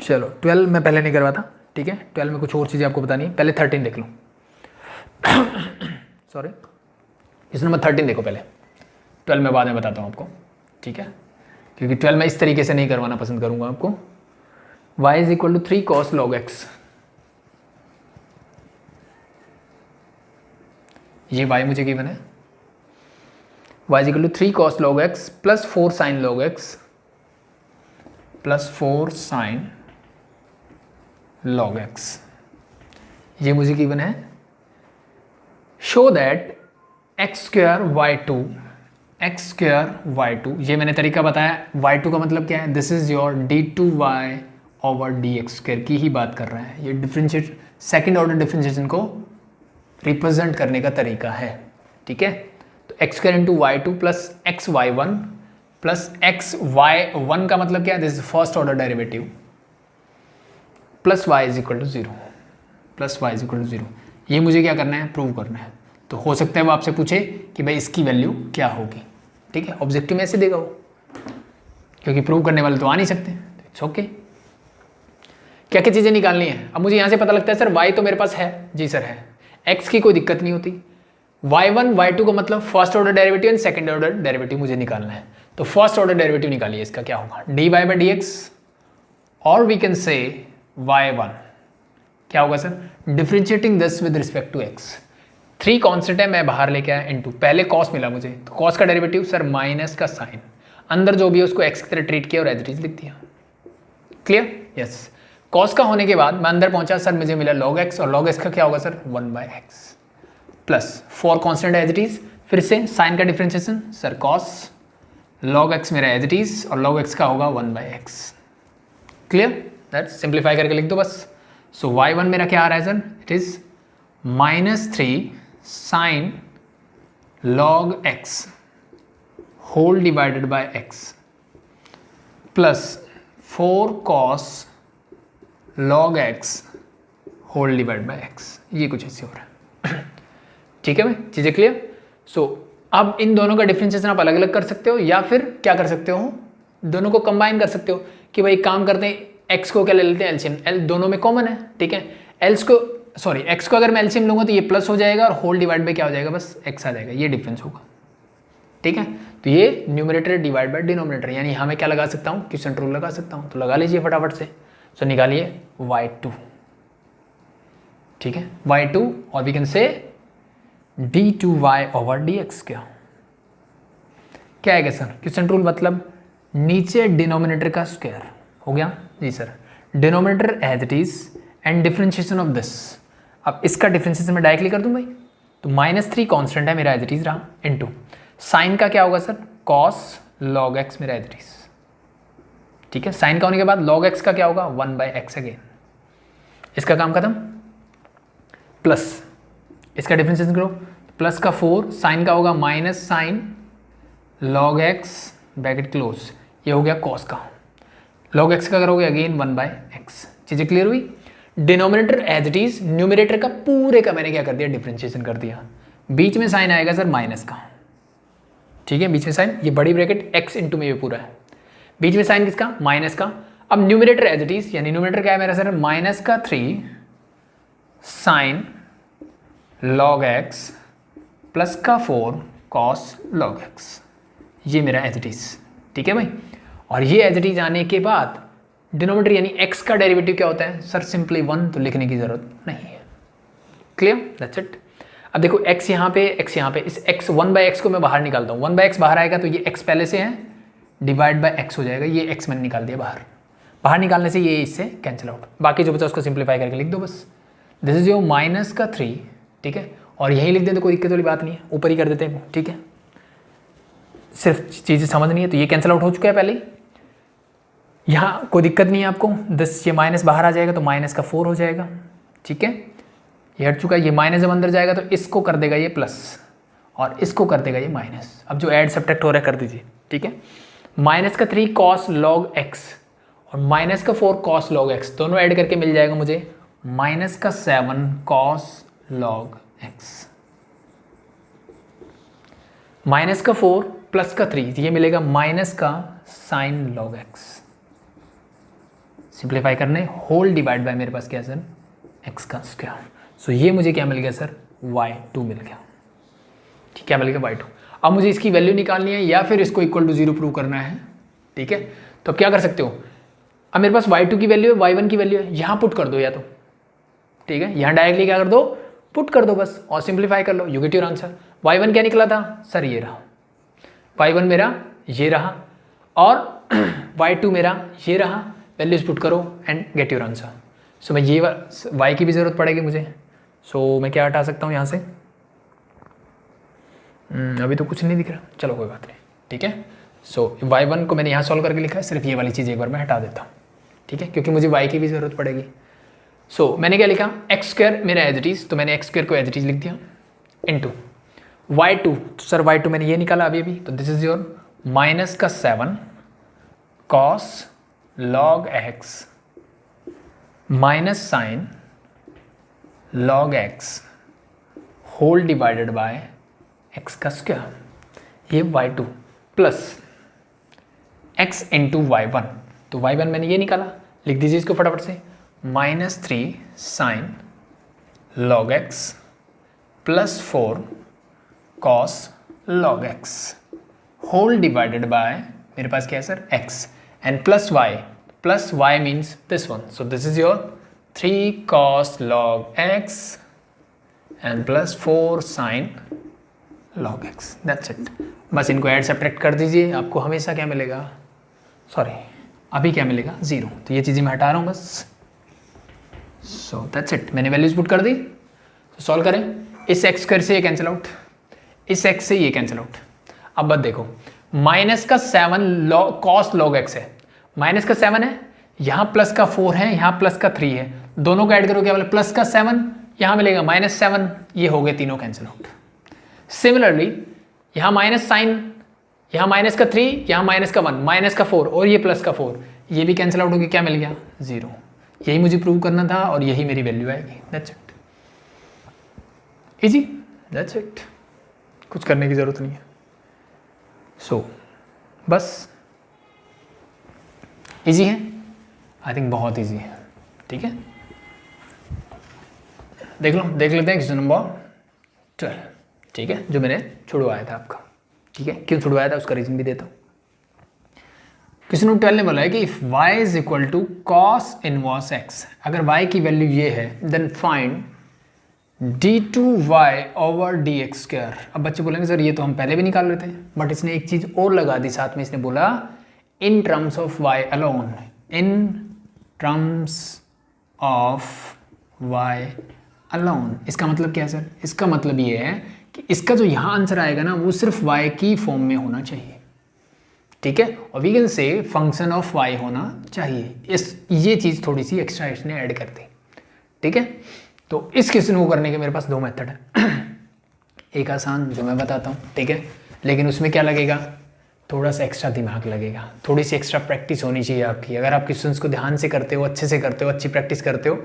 Speaker 1: चलो 12 मैं पहले नहीं करवाता। ठीक है, 12 में कुछ और चीज़ें आपको बतानी है, पहले 13 देख लो। सॉरी, इस नंबर 13 देखो पहले, 12 में बाद में बताता हूँ आपको। ठीक है, क्योंकि 12 में इस तरीके से नहीं करवाना पसंद करूँगा आपको। y is equal to 3 cos log x, ये y मुझे गिवन है, y is equal to 3 cos log x plus 4 sin log x plus 4 sin log x, ये मुझे गिवन है। शो दैट x² y2, ये मैंने तरीका बताया। y2 का मतलब क्या है, this is your d2y over dx² की ही बात कर रहा है। ये डिफरेंशिएट, सेकेंड ऑर्डर डिफरेंशिएशन को रिप्रेजेंट करने का तरीका है। ठीक है, तो x² into y2 plus xy1 plus xy1 का मतलब क्या है, this is first order derivative, plus y is equal to 0, plus y is equal to 0। ये मुझे क्या करना है, प्रूव करना है। तो हो सकता है वो आपसे पूछे कि भाई इसकी वैल्यू क्या होगी। ठीक है, ऑब्जेक्टिव में ऐसे देगा वो, क्योंकि प्रूव करने वाले तो आ नहीं सकते, इट्स ओके। क्या क्या चीज़ें निकालनी है, अब मुझे यहाँ से पता लगता है सर y तो मेरे पास है, जी सर है, x की कोई दिक्कत नहीं होती, y1 y2 का मतलब first order derivative and second order derivative मुझे निकालना है। तो फर्स्ट ऑर्डर डेरिवेटिव निकालिए, इसका क्या होगा, dy बाई डी एक्स, और वी कैन से y1 क्या होगा sir, differentiating this with respect to x। 3 constant है, मैं बाहर लेके आया इनटू, पहले कॉस मिला मुझे, तो कॉस का डेरिवेटिव सर माइनस का साइन, अंदर जो भी है उसको x की तरह ट्रीट किया और एज इट इज लिख दिया। क्लियर? यस। कॉस का होने के बाद मैं अंदर पहुंचा सर, मुझे मिला log x, और log x का क्या होगा sir 1/x, plus 4 constant as it is, फिर से साइन का differentiation sir cos, log x मेरा एज इट इज, और log x का होगा 1/x। क्लियर? दैट सिंप्लीफाई करके लिख दो बस। सो y1 मेरा क्या आ रहा है sir, it is -3 sine log x whole divided by x plus 4 cos log x whole divide by x, ये कुछ ऐसे हो रहा है। ठीक है भाई, चीज़ें क्लियर? सो अब इन दोनों का डिफरेंशिएशन आप अलग अलग कर सकते हो, या फिर क्या कर सकते हो, दोनों को कंबाइन कर सकते हो कि भाई काम करते हैं, x को क्या ले लेते हैं एलसीएम, l दोनों में कॉमन है, ठीक है, x को अगर मैं एलसीएम लूंगा तो ये प्लस हो जाएगा और होल डिवाइड बाय क्या हो जाएगा, बस x आ जाएगा, ये डिफरेंस होगा। ठीक है, तो ये न्यूमरेटर डिवाइड बाय डिनोमिनेटर, यानी यहाँ मैं क्या लगा सकता हूँ, क्वेश्चन रूल लगा सकता हूँ, तो लगा लीजिए फटाफट से। सो निकालिए y2, ठीक है, y2, और वी कैन से d2y ओवर dx। क्या आएगा सर, क्वेश्चन रूल मतलब नीचे डिनोमिनेटर का स्क्वायर हो गया जी sir, denominator as it is and differentiation of this. अब इसका डिफरेंशिएशन मैं डायरेक्टली कर दूं भाई, तो -3 कांस्टेंट है मेरा एज इट इज रहा, इनटू साइन का क्या होगा सर, cos log x मेरा एज इट इज। ठीक है, साइन का होने के बाद log x का क्या होगा 1/x अगेन, इसका काम खत्म, प्लस इसका डिफरेंशिएशन करो, प्लस का 4, साइन का होगा minus sine log x bracket close, ये हो गया cos का, log x का करोगे अगेन 1/x। चीज़ें क्लियर हुई? Denominator as it is, numerator का पूरे का मैंने क्या कर दिया, डिफरेंशिएशन कर दिया। बीच में साइन आएगा सर माइनस का, ठीक है, बीच में साइन, ये बड़ी ब्रैकेट x इंटू में ये पूरा है, बीच में साइन किसका, माइनस का। अब न्यूमरेटर एज इट इज, यानी न्यूमरेटर क्या है मेरा sir, -3 sine log x plus का 4 cos log x, ये मेरा एज इट इज। ठीक है भाई, और ये एज इट इज आने के बाद डिनोमिनेटर यानी x का डेरिवेटिव क्या होता है सर, सिंपली 1, तो लिखने की जरूरत नहीं है। क्लियर? That's it. अब देखो x यहाँ पे, x यहाँ पे, इस x 1/x को मैं बाहर निकालता हूँ, 1/x बाहर आएगा तो ये x पहले से है, डिवाइड बाय x हो जाएगा, ये x मैंने निकाल दिया बाहर, बाहर निकालने से ये इससे कैंसिल आउट, बाकी जो बचा उसको सिंप्लीफाई करके लिख दो बस। दिस इज योर -3, ठीक है, और यही लिख दें तो कोई दिक्कत वाली बात नहीं है, ऊपर ही कर देते हैं, ठीक है, सिर्फ चीज़ें समझनी है। तो ये कैंसिल आउट हो चुका है पहले ही, यहाँ कोई दिक्कत नहीं है आपको, 10 ये माइनस बाहर आ जाएगा तो माइनस का 4 हो जाएगा, ठीक है, ये हट चुका है, ये माइनस जब अंदर जाएगा तो इसको कर देगा ये प्लस, और इसको कर देगा ये माइनस। अब जो ऐड सब्ट्रैक्ट हो रहा है कर दीजिए, ठीक है, -3 cos log x और -4 cos log x दोनों ऐड करके मिल जाएगा मुझे -7 cos log x, -4 प्लस का 3, ये मिलेगा -sin log x। सिंप्लीफाई करने, होल डिवाइड बाय मेरे पास क्या है सर, x का स्क्वायर। सो ये मुझे क्या मिल गया सर, y2 मिल गया, ठीक, क्या मिल गया y2। अब मुझे इसकी वैल्यू निकालनी है या फिर इसको इक्वल टू 0 प्रूव करना है, ठीक है, तो अब क्या कर सकते हो, अब मेरे पास y2 की वैल्यू है, y1 की वैल्यू है, यहाँ पुट कर दो या तो, ठीक है, यहाँ डायरेक्टली क्या कर दो, पुट कर दो बस, और सिंप्लीफाई कर लो, you get your answer. y1 क्या निकला था सर, ये रहा, y1 मेरा ये रहा, और y2 मेरा ये रहा, वैल्यूज पुट करो एंड गेट योर आंसर। सो मैं ये y की भी ज़रूरत पड़ेगी मुझे, सो मैं क्या हटा सकता हूँ यहाँ से, अभी तो कुछ नहीं दिख रहा, चलो कोई बात नहीं, ठीक है। सो y1 को मैंने यहाँ सॉल्व करके लिखा है, सिर्फ ये वाली चीज़ एक बार मैं हटा देता हूँ, ठीक है, क्योंकि मुझे y की भी ज़रूरत पड़ेगी। सो मैंने क्या लिखा, x² मेरा एज इट इज़, तो मैंने x² को एज इट इज़ लिख दिया, इनटू y2, तो सर y2 मैंने ये निकाला अभी, तो this is your -7 cos log x minus sine log x whole divided by x का स्क्वायर, ये y2 plus x into y1, तो y1 मैंने ये निकाला, लिख दीजिए इसको फटाफट से, -3 sine log x plus 4 cos log x whole divided by, मेरे पास क्या है sir, x, and plus y means this one, so this is your 3 cos log x and plus 4 sin log x, that's it. बस इनको add subtract कर दीजिए, आपको हमेशा क्या मिलेगा, सॉरी अभी क्या मिलेगा, 0। तो ये चीज़ें मैं हटा रहा हूँ बस। सो दैट्स इट, मैंने वैल्यूज पुट कर दी। तो सॉल्व करें, इस x स्क्वायर से ये कैंसिल आउट, इस x से ये कैंसिल आउट। अब बस देखो, माइनस का 7 cos log x है, माइनस का 7 है, यहाँ प्लस का 4 है, यहाँ प्लस का 3 है, दोनों को ऐड करो क्या बोले, प्लस का 7, यहाँ मिलेगा -7, ये हो गए तीनों कैंसिल आउट। सिमिलरली यहाँ माइनस साइन, यहाँ माइनस का 3, यहाँ माइनस का 1, माइनस का 4 और ये प्लस का 4, ये भी कैंसिल आउट होगी, क्या मिल गया, 0। यही मुझे प्रूव करना था और यही मेरी वैल्यू आएगी, that's it, easy, that's it, कुछ करने की जरूरत नहीं है। सो बस इजी है, आई थिंक बहुत इजी है, ठीक है। देख लेते हैं क्वेश्चन नंबर 12, ठीक है, जो मैंने छुड़वाया था आपका, ठीक है। क्यों छुड़वाया था उसका रीजन भी देता हूँ। क्वेश्चन नंबर 12 ने बोला है कि if y is equal to cos inverse x, अगर y की वैल्यू ये है, then find d2y over dx square. अब बच्चे बोलेंगे सर ये तो हम पहले भी निकाल रहे थे, बट इसने एक चीज और लगा दी साथ में, इसने बोला in terms of y alone, in terms of y alone. इसका मतलब क्या है सर, इसका मतलब ये है कि इसका जो यहाँ आंसर आएगा ना वो सिर्फ y की फॉर्म में होना चाहिए, ठीक है, और we can say function of y होना चाहिए। ये चीज़ थोड़ी सी एक्स्ट्रा इसने ऐड कर दी, ठीक है। तो इस क्वेश्चन को करने के मेरे पास 2 मेथड है, एक आसान जो मैं बताता हूँ, ठीक है, लेकिन उसमें क्या लगेगा, थोड़ा सा एक्स्ट्रा दिमाग लगेगा, थोड़ी सी एक्स्ट्रा प्रैक्टिस होनी चाहिए आपकी। अगर आप क्वेश्चंस को ध्यान से करते हो, अच्छे से करते हो, अच्छी प्रैक्टिस करते हो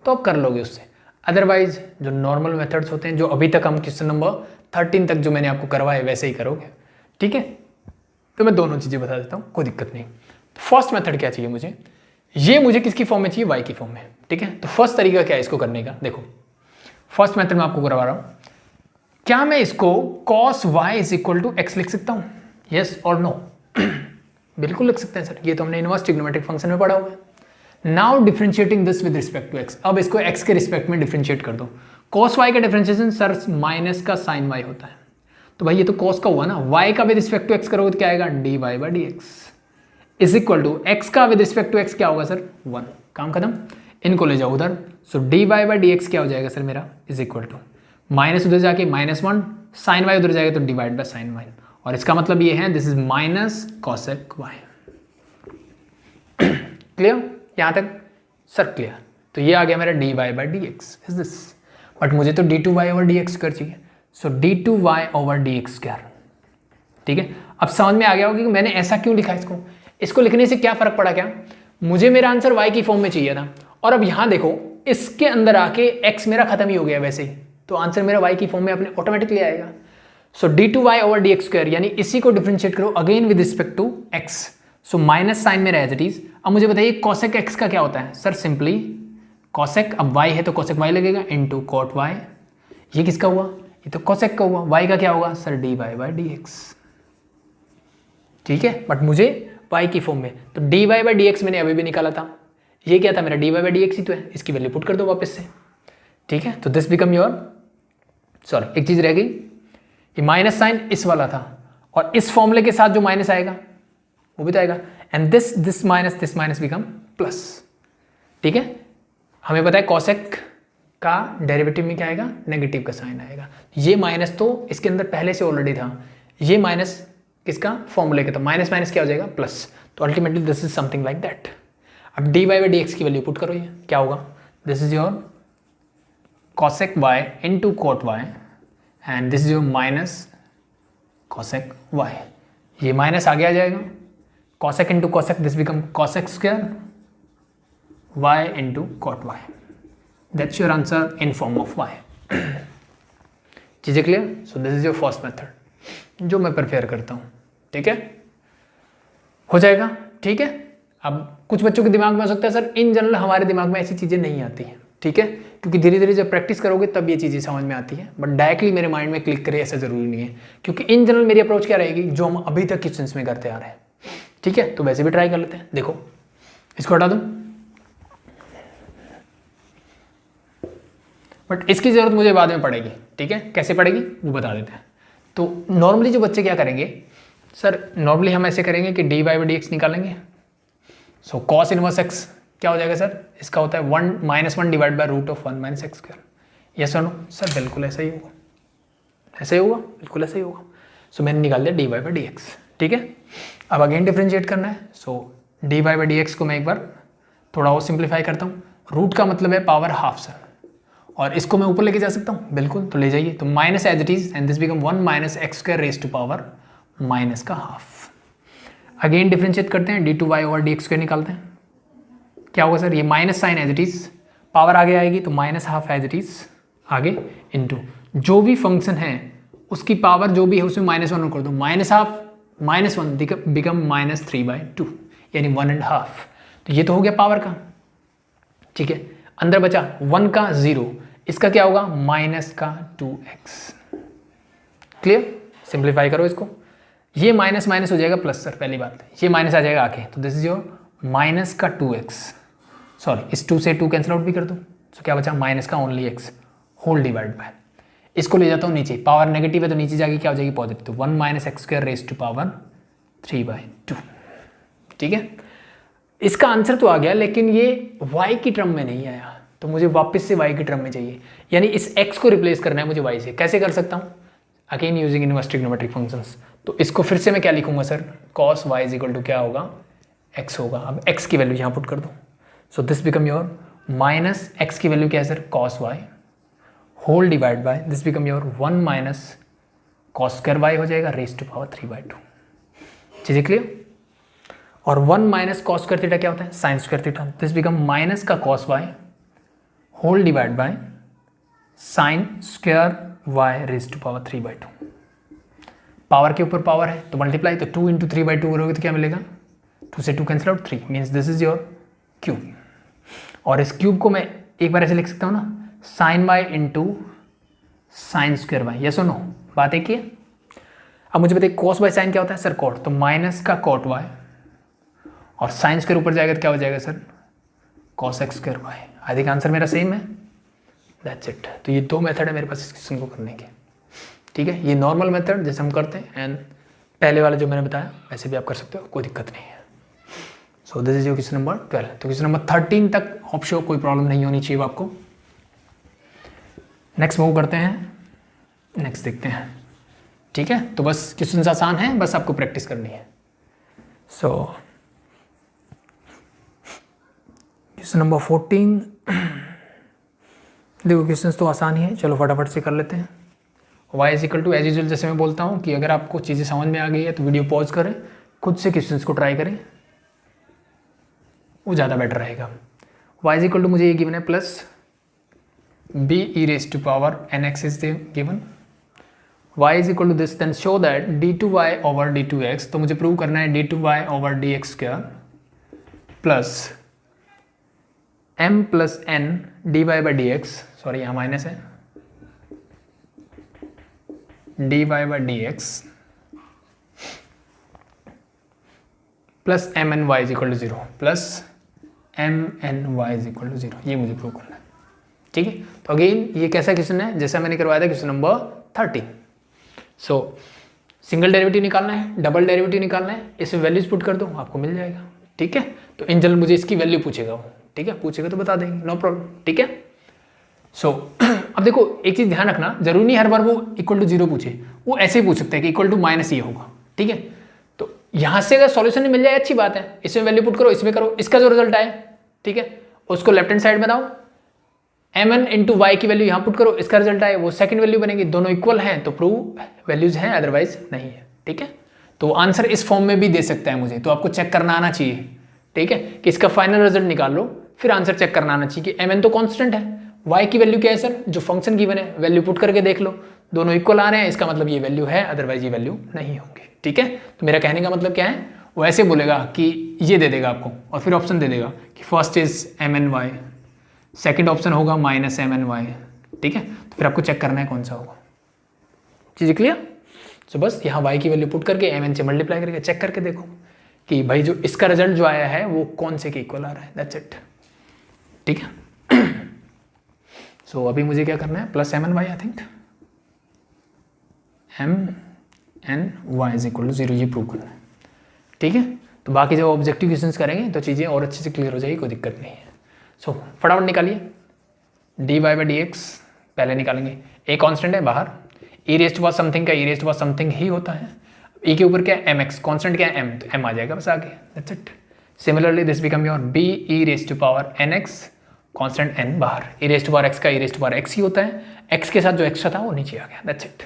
Speaker 1: तो आप कर लोगे उससे। अदरवाइज जो नॉर्मल मेथड्स होते हैं, जो अभी तक हम क्वेश्चन नंबर 13 तक जो मैंने आपको करवाए वैसे ही करोगे, ठीक है। तो मैं दोनों चीज़ें बता देता हूँ, कोई दिक्कत नहीं। तो फर्स्ट मेथड क्या चाहिए मुझे, ये मुझे किसकी फॉर्म में चाहिए, y की फॉर्म में, ठीक है। तो फर्स्ट तरीका क्या है इसको करने का, देखो फर्स्ट मेथड मैं आपको करवा रहा हूँ। क्या मैं इसको cos y is equal to x लिख सकता हूँ, यस और नो? बिल्कुल लिख सकते हैं सर, ये तो हमने इनवर्स ट्रिग्नोमेट्रिक फंक्शन में पढ़ा हुआ है। Now differentiating this with respect to x, अब इसको x के रिस्पेक्ट में डिफरेंशिएट कर दो। cos y का डिफरेंशिएशन सर माइनस का sin y होता है, तो भाई ये तो cos का हुआ ना, y का विद रिस्पेक्ट टू x करोगे तो क्या आएगा, dy by dx is equal to x का विद रिस्पेक्ट टू x क्या होगा सर, 1, काम खत्म। इनको ले जाओ उधर, सो dy बाई dx क्या हो जाएगा सर मेरा, इज इक्वल टू माइनस उधर जाके -1, sin y उधर जाएगा तो डिवाइड बाय sin y, और इसका मतलब ये है this is minus cosec y। Clear यहाँ तक सर, क्लियर। तो ये आ गया मेरा dy by dx is this, but मुझे तो d2y ओवर dx स्क्वायर चाहिए, सो d2y ओवर dx स्क्वायर, ठीक है। अब समझ में आ गया होगा कि मैंने ऐसा क्यों लिखा इसको लिखने से क्या फर्क पड़ा, क्या मुझे मेरा आंसर y की फॉर्म में चाहिए था, और अब यहाँ देखो इसके अंदर आके x मेरा खत्म ही हो गया वैसे ही, तो आंसर मेरा y की फॉर्म में अपने ऑटोमेटिकली आएगा। सो d2y ओवर dx स्क्वायर, यानी इसी को डिफरेंशिएट करो again with respect to x, so minus sine मेरा एज इट इज। अब मुझे बताइए cosec x का क्या होता है सर, सिंपली cosec, अब y है तो cosec y लगेगा इनटू cot y, ये किसका हुआ, ये तो cosec का हुआ, y का क्या होगा सर, dy बाई dx, ठीक है। बट मुझे y की फॉर्म में, तो dy बाई dx मैंने अभी भी निकाला था, ये क्या था मेरा dy बाई dx ही तो है, इसकी वैल्यू पुट कर दो वापस से, ठीक है। तो दिस बिकम योर, सॉरी एक चीज रह गई, ये माइनस साइन इस वाला था, और इस फॉर्मूले के साथ जो माइनस आएगा वो भी तो आएगा, and this minus become plus, ठीक है। हमें पता है cosec का डेरिवेटिव में क्या आएगा, नेगेटिव का साइन आएगा। ये माइनस तो इसके अंदर पहले से ऑलरेडी था, ये माइनस किसका, फॉर्मूले का, तो माइनस माइनस क्या हो जाएगा, प्लस, तो ultimately this is something like that. अब dy बाई dx की वैल्यू पुट करो, ये क्या होगा, this is your cosec y into cot y, and this is your minus cosec y, ये माइनस आगे आ जाएगा, cosec into cosec, this become cosec square y into cot y, that's your answer in form of y। चीजें clear? So this is your first method जो मैं prefer करता हूँ, ठीक है, हो जाएगा, ठीक है। अब कुछ बच्चों के दिमाग में हो सकता है सर इन जनरल हमारे दिमाग में ऐसी चीजें नहीं आती हैं, ठीक है, क्योंकि धीरे धीरे जब प्रैक्टिस करोगे तब ये चीज़ें समझ में आती है, बट डायरेक्टली मेरे माइंड में क्लिक करे ऐसा जरूरी नहीं है, क्योंकि इन जनरल मेरी अप्रोच क्या रहेगी, जो हम अभी तक क्वेश्चंस में करते आ रहे हैं। ठीक है, तो वैसे भी ट्राई कर लेते हैं। देखो इसको हटा दूं, बट इसकी जरूरत मुझे बाद में पड़ेगी। ठीक है, कैसे पड़ेगी वो बता देते हैं। तो नॉर्मली जो बच्चे क्या करेंगे सर, नॉर्मली हम ऐसे करेंगे कि dy बाई डी एक्स निकालेंगे। सो कॉस इनवर्स एक्स क्या हो जाएगा सर, इसका होता है 1 divide by root of 1 minus x square. Yes और नो सर, बिल्कुल ऐसा ही होगा, ऐसा ही होगा, बिल्कुल ऐसा ही होगा। सो मैंने निकाल दिया dy बाई डी एक्स। ठीक है, अब अगेन डिफ्रेंशिएट करना है। सो dy बाई डी एक्स को मैं एक बार थोड़ा और सिंप्लीफाई करता हूँ। रूट का मतलब है पावर हाफ सर, और इसको मैं ऊपर लेके जा सकता हूँ, बिल्कुल, तो ले जाइए। तो minus as it is and this become 1 minus x square raise to power minus का हाफ। अगेन डिफ्रेंशिएट करते हैं, d2y over d x square निकालते हैं। क्या होगा सर, ये minus sine as it is, power आगे आएगी तो minus half as it is आगे, इनटू जो भी फंक्शन है उसकी पावर जो भी है उसमें -1 कर दो, माइनस हाफ -1 बिकम -3/2 यानी 1.5। तो ये तो हो गया पावर का। ठीक है, अंदर बचा 1 का 0, इसका क्या होगा माइनस का 2x। क्लियर, सिंप्लीफाई करो इसको, ये माइनस माइनस हो जाएगा प्लस सर, पहली बात ये माइनस आ जाएगा आके, तो दिस इज योर माइनस का 2x, सॉरी इस 2 से 2 कैंसिल आउट भी कर दूँ, तो क्या बचा माइनस का only x whole divide by, इसको ले जाता हूँ नीचे, पावर नेगेटिव है तो नीचे जाके क्या हो जाएगी पॉजिटिव, तो 1 minus x square raise to power 3/2। ठीक है, इसका आंसर तो आ गया, लेकिन ये y की टर्म में नहीं आया, तो मुझे वापस से y की टर्म में चाहिए, यानी इस x को रिप्लेस करना है मुझे y से। कैसे कर सकता हूँ, again using inverse trigonometric functions. तो इसको फिर से मैं क्या लिखूंगा sir, cos y is equal to क्या होगा x होगा। अब x की वैल्यू यहाँ पुट कर दो, so this become your minus x की वैल्यू क्या है sir cos y whole divide by this become your 1 minus cos square y हो जाएगा रेज टू पावर 3/2। चीजें क्लियर, और 1 माइनस कॉस स्क्वायर थीटा क्या होता है sine square theta, this become minus का cos y whole divide by sine square y raise to power 3/2। Power के ऊपर पावर है तो मल्टीप्लाई, तो 2 इंटू 3/2 करोगे तो क्या मिलेगा, 2 से 2 cancel out 3 means this is your cube. और इस क्यूब को मैं एक बार ऐसे लिख सकता हूँ ना, sine y into sine square y। Yes और नो, बात एक ही है। अब मुझे बताइए cos बाय साइन क्या होता है सर कॉट, तो माइनस का cot y और साइन स्क्वायर ऊपर जाएगा तो क्या हो जाएगा sir cos x square y। I think answer मेरा सेम है, दैट्स इट। तो ये दो मेथड है मेरे पास इस क्वेश्चन को करने के। ठीक है, ये नॉर्मल मेथड जैसे हम करते हैं, एंड पहले वाला जो मैंने बताया वैसे भी आप कर सकते हो, कोई दिक्कत नहीं है। सो this is your question number 12। तो क्वेश्चन नंबर 13 तक होप शो कोई प्रॉब्लम नहीं होनी चाहिए आपको। नेक्स्ट मूव करते हैं, नेक्स्ट देखते हैं। ठीक है, तो बस क्वेश्चन आसान है, बस आपको प्रैक्टिस करनी है। सो क्वेश्चन नंबर 14, देखो क्वेश्चन तो आसान ही है, चलो फटाफट से कर लेते हैं। y is equal to as usual, जैसे मैं बोलता हूँ कि अगर आपको चीज़ें समझ में आ गई है तो वीडियो पॉज करें, खुद से क्वेश्चंस को ट्राई करें, वो ज़्यादा बेटर रहेगा। y इज इक्वल टू मुझे ये गिवन है plus b e raise to power nx is given, y is equal to this, then show that d2y over d2x, तो मुझे प्रूव करना है d2y over dx square plus m plus n dy by d x, sorry यहाँ minus है, dy by d x plus m n y is equal to 0 plus m n y is equal to 0, ये मुझे prove करना है। ठीक है, तो again ये कैसा क्वेश्चन है जैसा मैंने करवाया था क्वेश्चन नंबर 13। सो सिंगल डेरिवेटिव निकालना है, डबल डेरिवेटिव निकालना है, इसमें वैल्यूज पुट कर दो आपको मिल जाएगा। ठीक है, तो इन जनरल मुझे इसकी वैल्यू पूछेगा वो, ठीक है, पूछेगा तो बता देंगे, नो प्रॉब्लम। ठीक है, सो अब देखो एक चीज ध्यान रखना, जरूरी नहीं हर बार वो इक्वल टू 0 पूछे, वो ऐसे ही पूछ सकते हैं कि इक्वल टू माइनस ये होगा। ठीक है, तो यहाँ से अगर सॉल्यूशन मिल जाए अच्छी बात है, इसमें वैल्यू पुट करो, इसमें करो, इसका जो रिजल्ट आए, ठीक है, उसको लेफ्ट हैंड साइड में लाओ, एम एन इंटू वाई की वैल्यू यहाँ पुट करो, इसका रिजल्ट आए वो सेकंड वैल्यू बनेगी, दोनों इक्वल हैं तो प्रूव वैल्यूज हैं, अदरवाइज नहीं है। ठीक है, तो आंसर इस फॉर्म में भी दे सकता है मुझे, तो आपको चेक करना आना चाहिए। ठीक है, कि इसका फाइनल रिजल्ट निकाल लो, फिर आंसर चेक करना आना चाहिए कि एम एन तो कॉन्स्टेंट है, y की वैल्यू क्या है सर, जो फंक्शन गिवन है वैल्यू पुट करके देख लो, दोनों इक्वल आ रहे हैं, इसका मतलब ये वैल्यू है, अदरवाइज ये वैल्यू नहीं होंगे। ठीक है, तो मेरा कहने का मतलब क्या है, वो ऐसे बोलेगा कि ये दे देगा आपको और फिर ऑप्शन दे देगा कि first is m n y, second option होगा माइनस एम एन वाई, ठीक है। तो फिर आपको चेक करना है कौन सा होगा। चीज़ें क्लियर? तो बस यहाँ y की वैल्यू पुट करके एम एन से मल्टीप्लाई करके चेक करके देखो कि भाई जो इसका रिजल्ट जो आया है वो कौन से के इक्वल आ रहा है, दैट्स इट, ठीक है। सो अभी मुझे क्या करना है, plus m n y, I think m n y is equal to 0, ये प्रूव करना है, ठीक है। तो बाकी जब ऑब्जेक्टिव क्वेश्चंस करेंगे तो चीज़ें और अच्छे से क्लियर हो जाएगी, कोई दिक्कत नहीं है। सो फटाफट निकालिए, d y by d x पहले निकालेंगे, ए कॉन्स्टेंट है बाहर, e rest to power something का e rest to power something ही होता है, ई के ऊपर क्या है एम एक्स, कॉन्स्टेंट क्या है एम, तो एम आ जाएगा बस आगे, that's it. Similarly this become your b e rest to power n x, constant n बाहर, e rest to power x का e rest to power x ही होता है, एक्स के साथ जो एक्स्ट्रा था वो नीचे आ गया, दैट्स इट,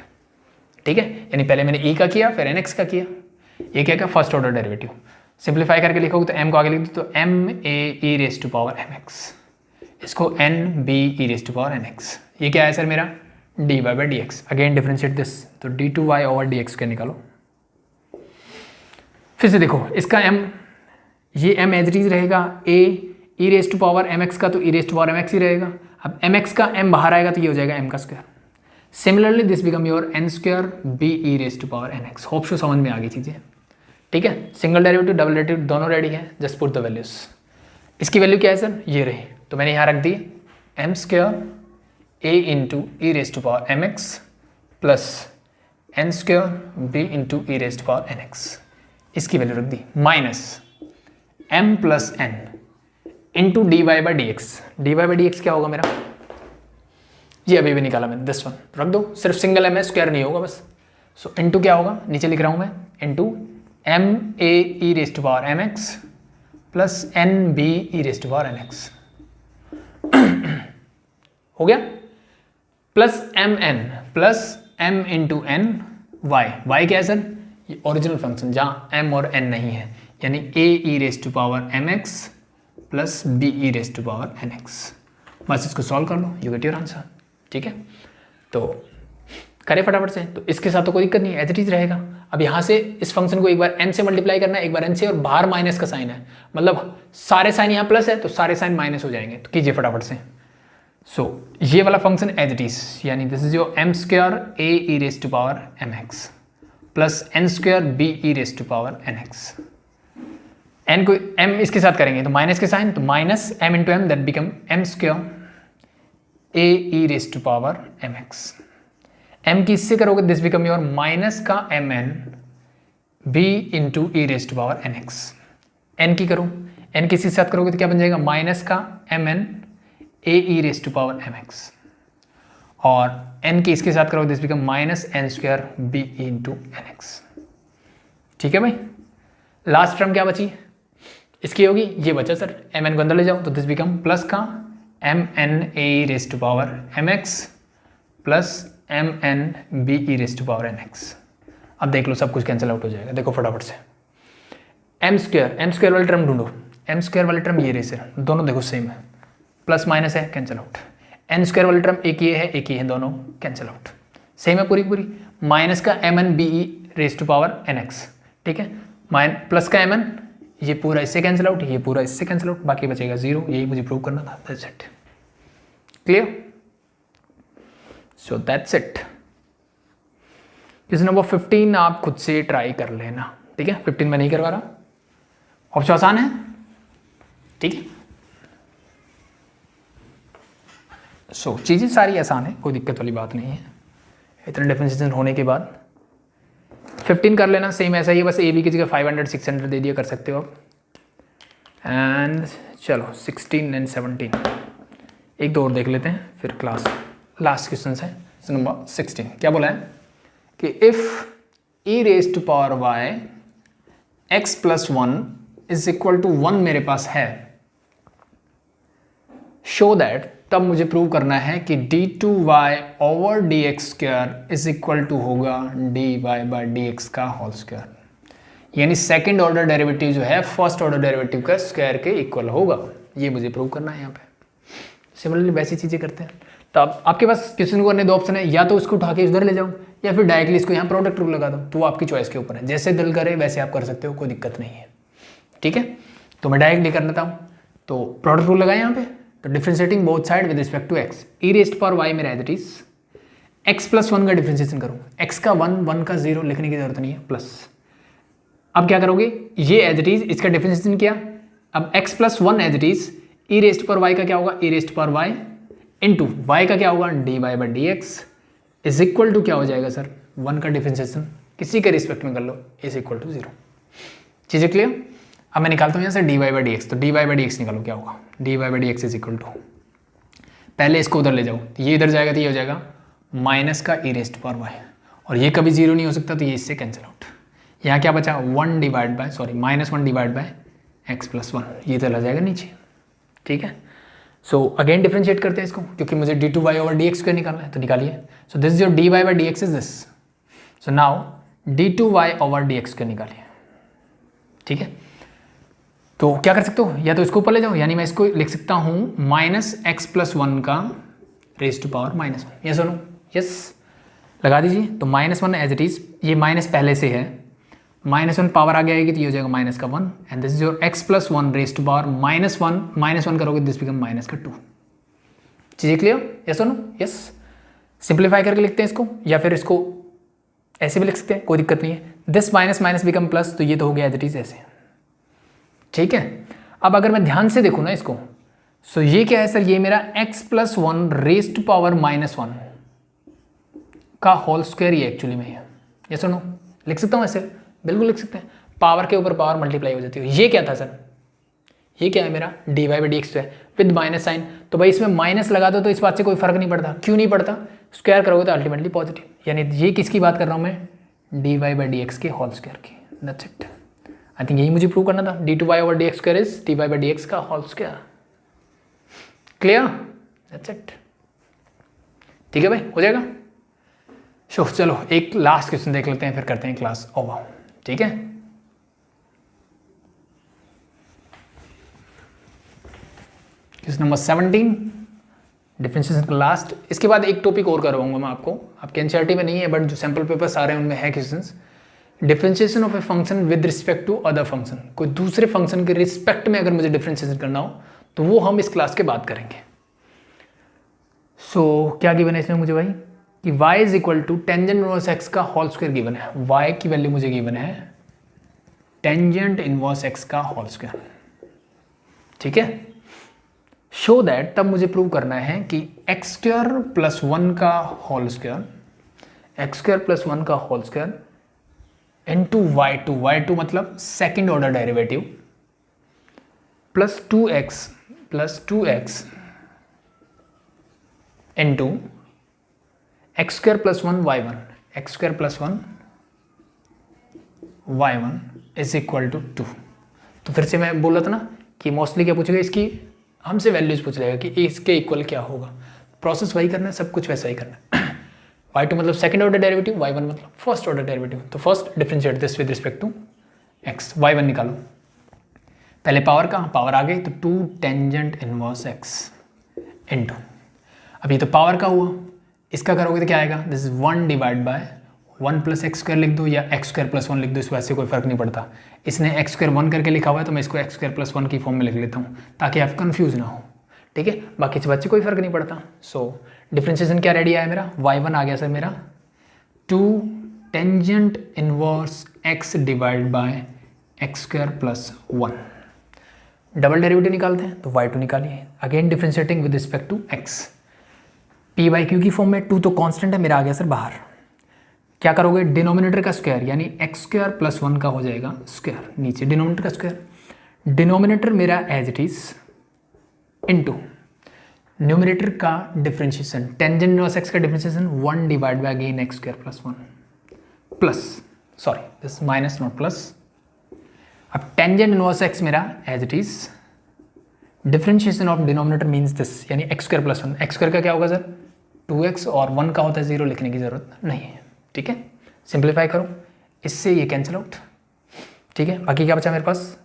Speaker 1: ठीक है। यानी पहले मैंने ई का किया फिर एन एक्स का किया, ये क्या क्या फर्स्ट ऑर्डर डेरिवेटिव, सिंप्लीफाई करके लिखोगे तो एम को आगे लिख दो तो m a e rest to power m x, इसको n b e rest to power n x, ये क्या है सर मेरा d y by d x. Again differentiate this, तो d two y over d x के निकालो। फिर से देखो इसका m, ये m एज इट इज रहेगा a e raise to power m x का, तो e raise to power m x ही रहेगा। अब एम एक्स का m बाहर आएगा तो ये हो जाएगा m का square. Similarly this become your n square b e raise to power n x. Hope so समझ में आ गई चीज़ें, ठीक है। सिंगल डेरिवेटिव डबल डेरिवेटिव दोनों रेडी है, जस्ट पुट द वैल्यूज। इसकी वैल्यू क्या है सर, ये रही, तो मैंने यहाँ रख दी m square a into e raise to power m x plus n square b into e raise to power n x, इसकी वैल्यू रख दी minus m plus n into d y by d x. D y by d x क्या होगा मेरा, ये अभी भी निकाला मैंने, दिस वन रख दो, सिर्फ सिंगल m है, स्क्वायर नहीं होगा बस। सो इंटू क्या होगा, नीचे लिख रहा हूँ मैं, into m a e raise to power m x plus n b e raise to power n x हो गया, plus m n plus m into n y। y क्या है सर, ये ओरिजिनल फंक्शन जहाँ m और n नहीं है, यानी a e raise to power m x plus b e raise to power n x. बस इसको सॉल्व कर लो, यू गेट योर आंसर, ठीक है। तो करें फटाफट से, तो इसके साथ तो कोई दिक्कत नहीं है, एज इट इज रहेगा। अब यहाँ से इस फंक्शन को एक बार n से मल्टीप्लाई करना है, एक बार n से, और बाहर माइनस का साइन है, मतलब सारे साइन यहाँ प्लस है तो सारे साइन माइनस हो जाएंगे, तो कीजिए फटाफट से। सो ये वाला फंक्शन एज इट इज, यानी this is your m square a e raise to power m x plus n square b e raise to power n x. n को m इसके साथ करेंगे तो माइनस के साइन, तो minus m into m, that become m square a e raise to power m x. m की इससे करोगे दिस बिकम योर माइनस का m n b into e raise to power n x. n की करो, n की इसके साथ करोगे तो क्या बन जाएगा, माइनस का m n a e raise to power m x, और n की इसके साथ करोगे this become minus n square b into n x, ठीक है भाई। लास्ट टर्म क्या बची, इसकी होगी, ये बचा सर, एम एन को अंदर ले जाओ तो दिस बिकम प्लस का m n a raise to power m x plus m n b e raise to power n x. अब देख लो सब कुछ कैंसिल आउट हो जाएगा, देखो फटाफट से। एम स्क्वायर वाली टर्म ढूंढो, एम स्क्वायर वाली टर्म ये रही सर, दोनों देखो सेम है, प्लस माइनस है कैंसिल आउट। एन स्क्वायर वाली टर्म एक ये है एक ही है, दोनों कैंसिल आउट, सेम है पूरी पूरी। माइनस का m n b e raise to power n x, ठीक है, प्लस का एम एन, ये पूरा इससे कैंसिल आउट, ये पूरा इससे कैंसिल आउट, बाकी बचेगा 0, यही मुझे प्रूव करना था, that's it, clear. So that's it. Question number 15 आप खुद से ट्राई कर लेना, ठीक है, 15 में नहीं करवा रहा, ऑप्शन आसान है, ठीक है। सो चीज़ें सारी आसान है, कोई दिक्कत वाली बात नहीं है, इतना डिफरेंशिएशन होने के बाद 15 कर लेना, सेम ऐसा ही है, बस ए बी की जगह 500 600 दे दिया कर सकते हो आप। एंड चलो 16 एंड 17 एक दो और देख लेते हैं, फिर क्लास लास्ट क्वेश्चन है। नंबर 16 क्या बोला है कि if e raise to power y x plus 1 is equal to 1 मेरे पास है, शो दैट, तब मुझे प्रूव करना है कि d two y over d x square is equal to होगा d y by d x का होल स्क्वायर, यानी सेकंड ऑर्डर डेरिवेटिव जो है फर्स्ट ऑर्डर डेरिवेटिव का स्क्वायर के इक्वल होगा, ये मुझे प्रूव करना है यहाँ पे। सिमिलरली वैसी चीज़ें करते हैं, तो अब आपके पास क्वेश्चन को करने दो ऑप्शन है, या तो उसको उठा के उधर ले जाओ या फिर डायरेक्टली इसको यहाँ प्रोडक्ट रूल लगा दो, तो वो आपकी चॉइस के ऊपर है, जैसे दिल करे वैसे आप कर सकते हो, कोई दिक्कत नहीं है, ठीक है। तो मैं डायरेक्टली कर लेता हूँ, तो प्रोडक्ट रूल लगाए यहाँ पे, तो differentiating both side with respect to x, e raise power y मेरा as it is x plus one का डिफ्रेंशिएशन करूँ, एक्स का वन, वन का जीरो लिखने की जरूरत नहीं है, प्लस। अब क्या करोगे, ये एज इट इज इसका डिफ्रेंशिएशन किया, अब x plus one as it is e raise power y का क्या होगा, e raise power y into y का क्या होगा, d y by d x is equal to क्या हो जाएगा सर, वन का डिफ्रेंशिएशन किसी के रिस्पेक्ट में कर लो इज इक्वल टू जीरो। चीज़ें क्लियर। अब मैं निकालता हूँ यहाँ से d y by d x, तो d y by d x निकालो क्या होगा, d y by d x is equal to, पहले इसको उधर ले जाओ, तो ये इधर जाएगा तो ये हो जाएगा माइनस का ई रेस्ट पावर वाई, और ये कभी जीरो नहीं हो सकता तो ये इससे कैंसिल आउट। यहाँ क्या बचा, one divide bye sorry minus one divide by x plus one, ये चला जाएगा नीचे। ठीक है, सो अगेन डिफ्रेंशिएट करते हैं इसको, क्योंकि मुझे d two y over d x square निकालना है, तो निकालिए। So this your d y by d x is this, so now d two y over d x square निकालिए। ठीक है, तो क्या कर सकते हो, या तो इसको ऊपर ले जाओ, यानी मैं इसको लिख सकता हूँ माइनस एक्स प्लस वन का raise to power minus one, yes सुनो, यस लगा दीजिए। तो minus one as it is, ये माइनस पहले से है, माइनस वन पावर आगे आएगी तो ये हो जाएगा माइनस का one, and this is your x plus one raise to power minus one करोगे दिस बिकम माइनस का टू। चीज़ें क्लियर, यस सुनो, यस। सिंप्लीफाई करके लिखते हैं इसको, या फिर इसको ऐसे भी लिख सकते हैं, कोई दिक्कत नहीं है। This minus minus become plus, तो ये तो हो गया एज इट इज ऐसे। ठीक है, अब अगर मैं ध्यान से देखूँ ना इसको, सो ये क्या है सर, ये मेरा x plus one raise to power minus one का होल स्क्वायर ही एक्चुअली में है, ये सुनो, लिख सकता हूँ ऐसे, बिल्कुल लिख सकते हैं, पावर के ऊपर पावर मल्टीप्लाई हो जाती है। ये क्या था सर, ये क्या है मेरा d y by d x है विद माइनस साइन, तो भाई इसमें माइनस लगा दो तो इस बात से कोई फर्क नहीं पड़ता, क्यों नहीं पड़ता, स्क्वायर करोगे तो अल्टीमेटली पॉजिटिव, यानी ये किसकी बात कर रहा हूँ मैं, d y by d x के होल स्क्वायर की, दैट्स इट। आई थिंक यही मुझे प्रूव करना था, d two y over d x square is d y by d x का whole square. Clear, that's it. ठीक है भाई, हो जाएगा। शो चलो एक लास्ट क्वेश्चन देख लेते हैं, फिर करते हैं क्लास ओवर। ठीक है, क्वेश्चन नंबर 17 डिफरेंशिएशन का लास्ट। इसके बाद एक टॉपिक और करवाऊंगा मैं आपको, आपके एनसीईआरटी में नहीं है बट जो सैंपल पेपर्स आ रहे हैं उनमें है questions, differentiation of a function with respect to other function. कोई दूसरे फंक्शन के रिस्पेक्ट में अगर मुझे डिफरेंशिएशन करना हो तो वो हम इस क्लास के बाद करेंगे। सो क्या गिवन है इसमें मुझे भाई, कि y is equal to tangent inverse x का होल स्क्वायर गिवन है, y की वैल्यू मुझे गिवन है टेंजेंट इनवर्स x का होल स्क्वायर। ठीक है, शो दैट, तब मुझे प्रूव करना है कि एक्स स्क्वायर प्लस वन का whole square, x square plus one का whole square into y two मतलब second order derivative plus two x into x square plus one y one, x square plus one y one is equal to two. तो फिर से मैं बोल रहा था ना कि मोस्टली क्या पूछेगा, इसकी हमसे वैल्यूज पूछ लेगा कि इसके इक्वल क्या होगा, प्रोसेस वही करना है, सब कुछ वैसा ही करना है। वाई टू मतलब second order derivative, y one मतलब फर्स्ट ऑर्डर डेरिवेटिव, तो first differentiate this with respect to x, y one निकालो, पहले पावर का पावर आ गई तो two tangent inverse x into, अब ये तो पावर का हुआ, इसका करोगे तो क्या आएगा, this is one divide by one plus x square लिख दो या एक्स स्क्वायर प्लस वन लिख दो, इस वजह से कोई फर्क नहीं पड़ता। इसने एक्स स्क्वायर वन करके लिखा हुआ है तो मैं इसको एक्स स्क्वायर प्लस वन की फॉर्म में लिख लेता हूँ ताकि आप कंफ्यूज ना हो। ठीक है, बाकी इस बच्चे कोई फर्क नहीं पड़ता। सो डिफरेंशिएशन क्या रेडी आया मेरा, वाई वन आ गया सर मेरा two tangent inverse x divide by x square plus one. Double derivative निकालते हैं तो वाई टू निकालिए, again differentiating with respect to x, p by q की फॉर्म में, टू तो कांस्टेंट है मेरा आ गया सर बाहर, क्या करोगे डिनोमिनेटर का स्क्वायर यानी एक्स स्क्वायर प्लस वन का हो जाएगा स्क्वायर, नीचे डिनोमिनेटर का स्क्वायर, डिनोमिनेटर मेरा as it is into numerator का डिफरेंशिएशन, टेंजेंट इनवर्स एक्स का differentiation one divide by again x square plus one plus sorry this minus not plus. अब tangent inverse x मेरा as it is differentiation of denominator means this यानी x square plus one, x square का क्या होगा sir 2x और 1 का होता है 0, लिखने की जरूरत नहीं है। ठीक है, सिंप्लीफाई करो, इससे ये कैंसिल आउट। ठीक है, बाकी क्या बचा मेरे पास,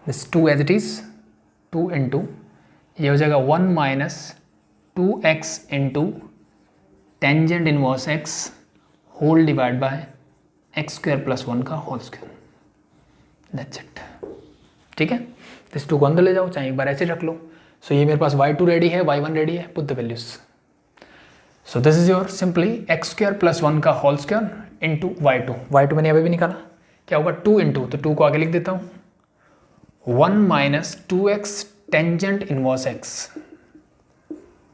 Speaker 1: this 2 as it is 2 into ये हो जाएगा 1 minus 2x into tangent inverse x whole divide by x square plus one का होल स्क्वायर, दैट्स इट। ठीक है, इस 2 को अंदर ले जाओ, चाहे एक बार ऐसे रख लो। सो ये मेरे पास y2 रेडी है, y1 रेडी है, put the values. So this is your simply x² + 1 का होल स्क्वायर इंटू y2 मैंने अभी भी निकाला, क्या होगा 2 इंटू, तो 2 को आगे लिख देता हूँ, 1 - 2x tangent inverse x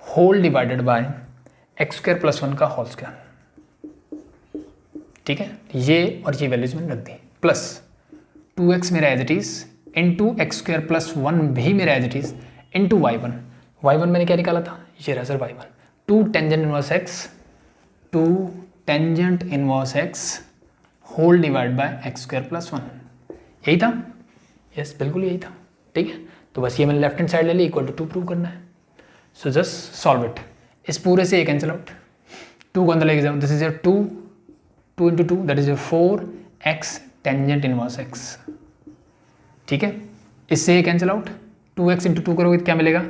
Speaker 1: whole divided by x² + 1 का होल स्क्वायर। ठीक है, ये और ये वैल्यूज मैंने रख दी, प्लस 2x मेरा as it is into x² + 1 भी मेरा as it is into y1 मैंने क्या निकाला था, ये रहा sir y1, 2 tangent inverse x whole divide by x² + 1, यही था, यस बिल्कुल यही था। ठीक है, तो बस ये मैंने लेफ्ट हैंड साइड ले ली, इक्वल टू 2 प्रूव करना है। सो जस्ट सॉल्व इट, इस पूरे से ये कैंसिल आउट, 2 को अंदर लेके जाओ, this is your 2 into 2 that is your 4x tangent inverse x। ठीक है, इससे ये कैंसिल आउट, 2x इंटू 2 करोगे तो क्या मिलेगा,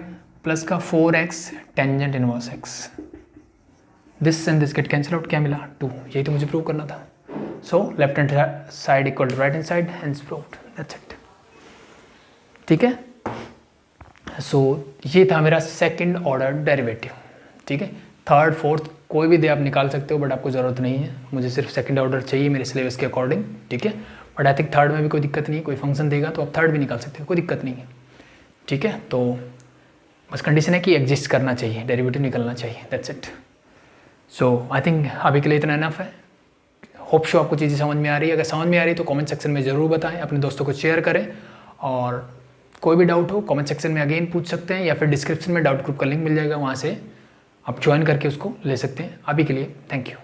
Speaker 1: प्लस का 4x tangent inverse x, this and this get cancel out, क्या मिला 2, यही तो मुझे प्रूव करना था। So left hand side equal to right hand side, hence proved, that's it. ठीक है, सो ये था मेरा सेकंड ऑर्डर डेरिवेटिव। ठीक है, थर्ड फोर्थ कोई भी दे आप निकाल सकते हो, बट आपको ज़रूरत नहीं है, मुझे सिर्फ सेकंड ऑर्डर चाहिए मेरे सिलेबस के अकॉर्डिंग। ठीक है, बट आई थिंक थर्ड में भी कोई दिक्कत नहीं है, कोई फंक्शन देगा तो आप थर्ड भी निकाल सकते हो, कोई दिक्कत नहीं है। ठीक है, तो बस कंडीशन है कि एग्जिस्ट करना चाहिए, डेरिवेटिव निकलना चाहिए, that's it. So I think अभी के लिए इतना इनफ है। होप शो आपको चीज़ें समझ में आ रही है, अगर समझ में आ रही है तो कमेंट सेक्शन में ज़रूर बताएं, अपने दोस्तों को शेयर करें, और कोई भी डाउट हो कमेंट सेक्शन में अगेन पूछ सकते हैं, या फिर डिस्क्रिप्शन में डाउट ग्रुप का लिंक मिल जाएगा, वहाँ से आप ज्वाइन करके उसको ले सकते हैं। अभी के लिए थैंक यू।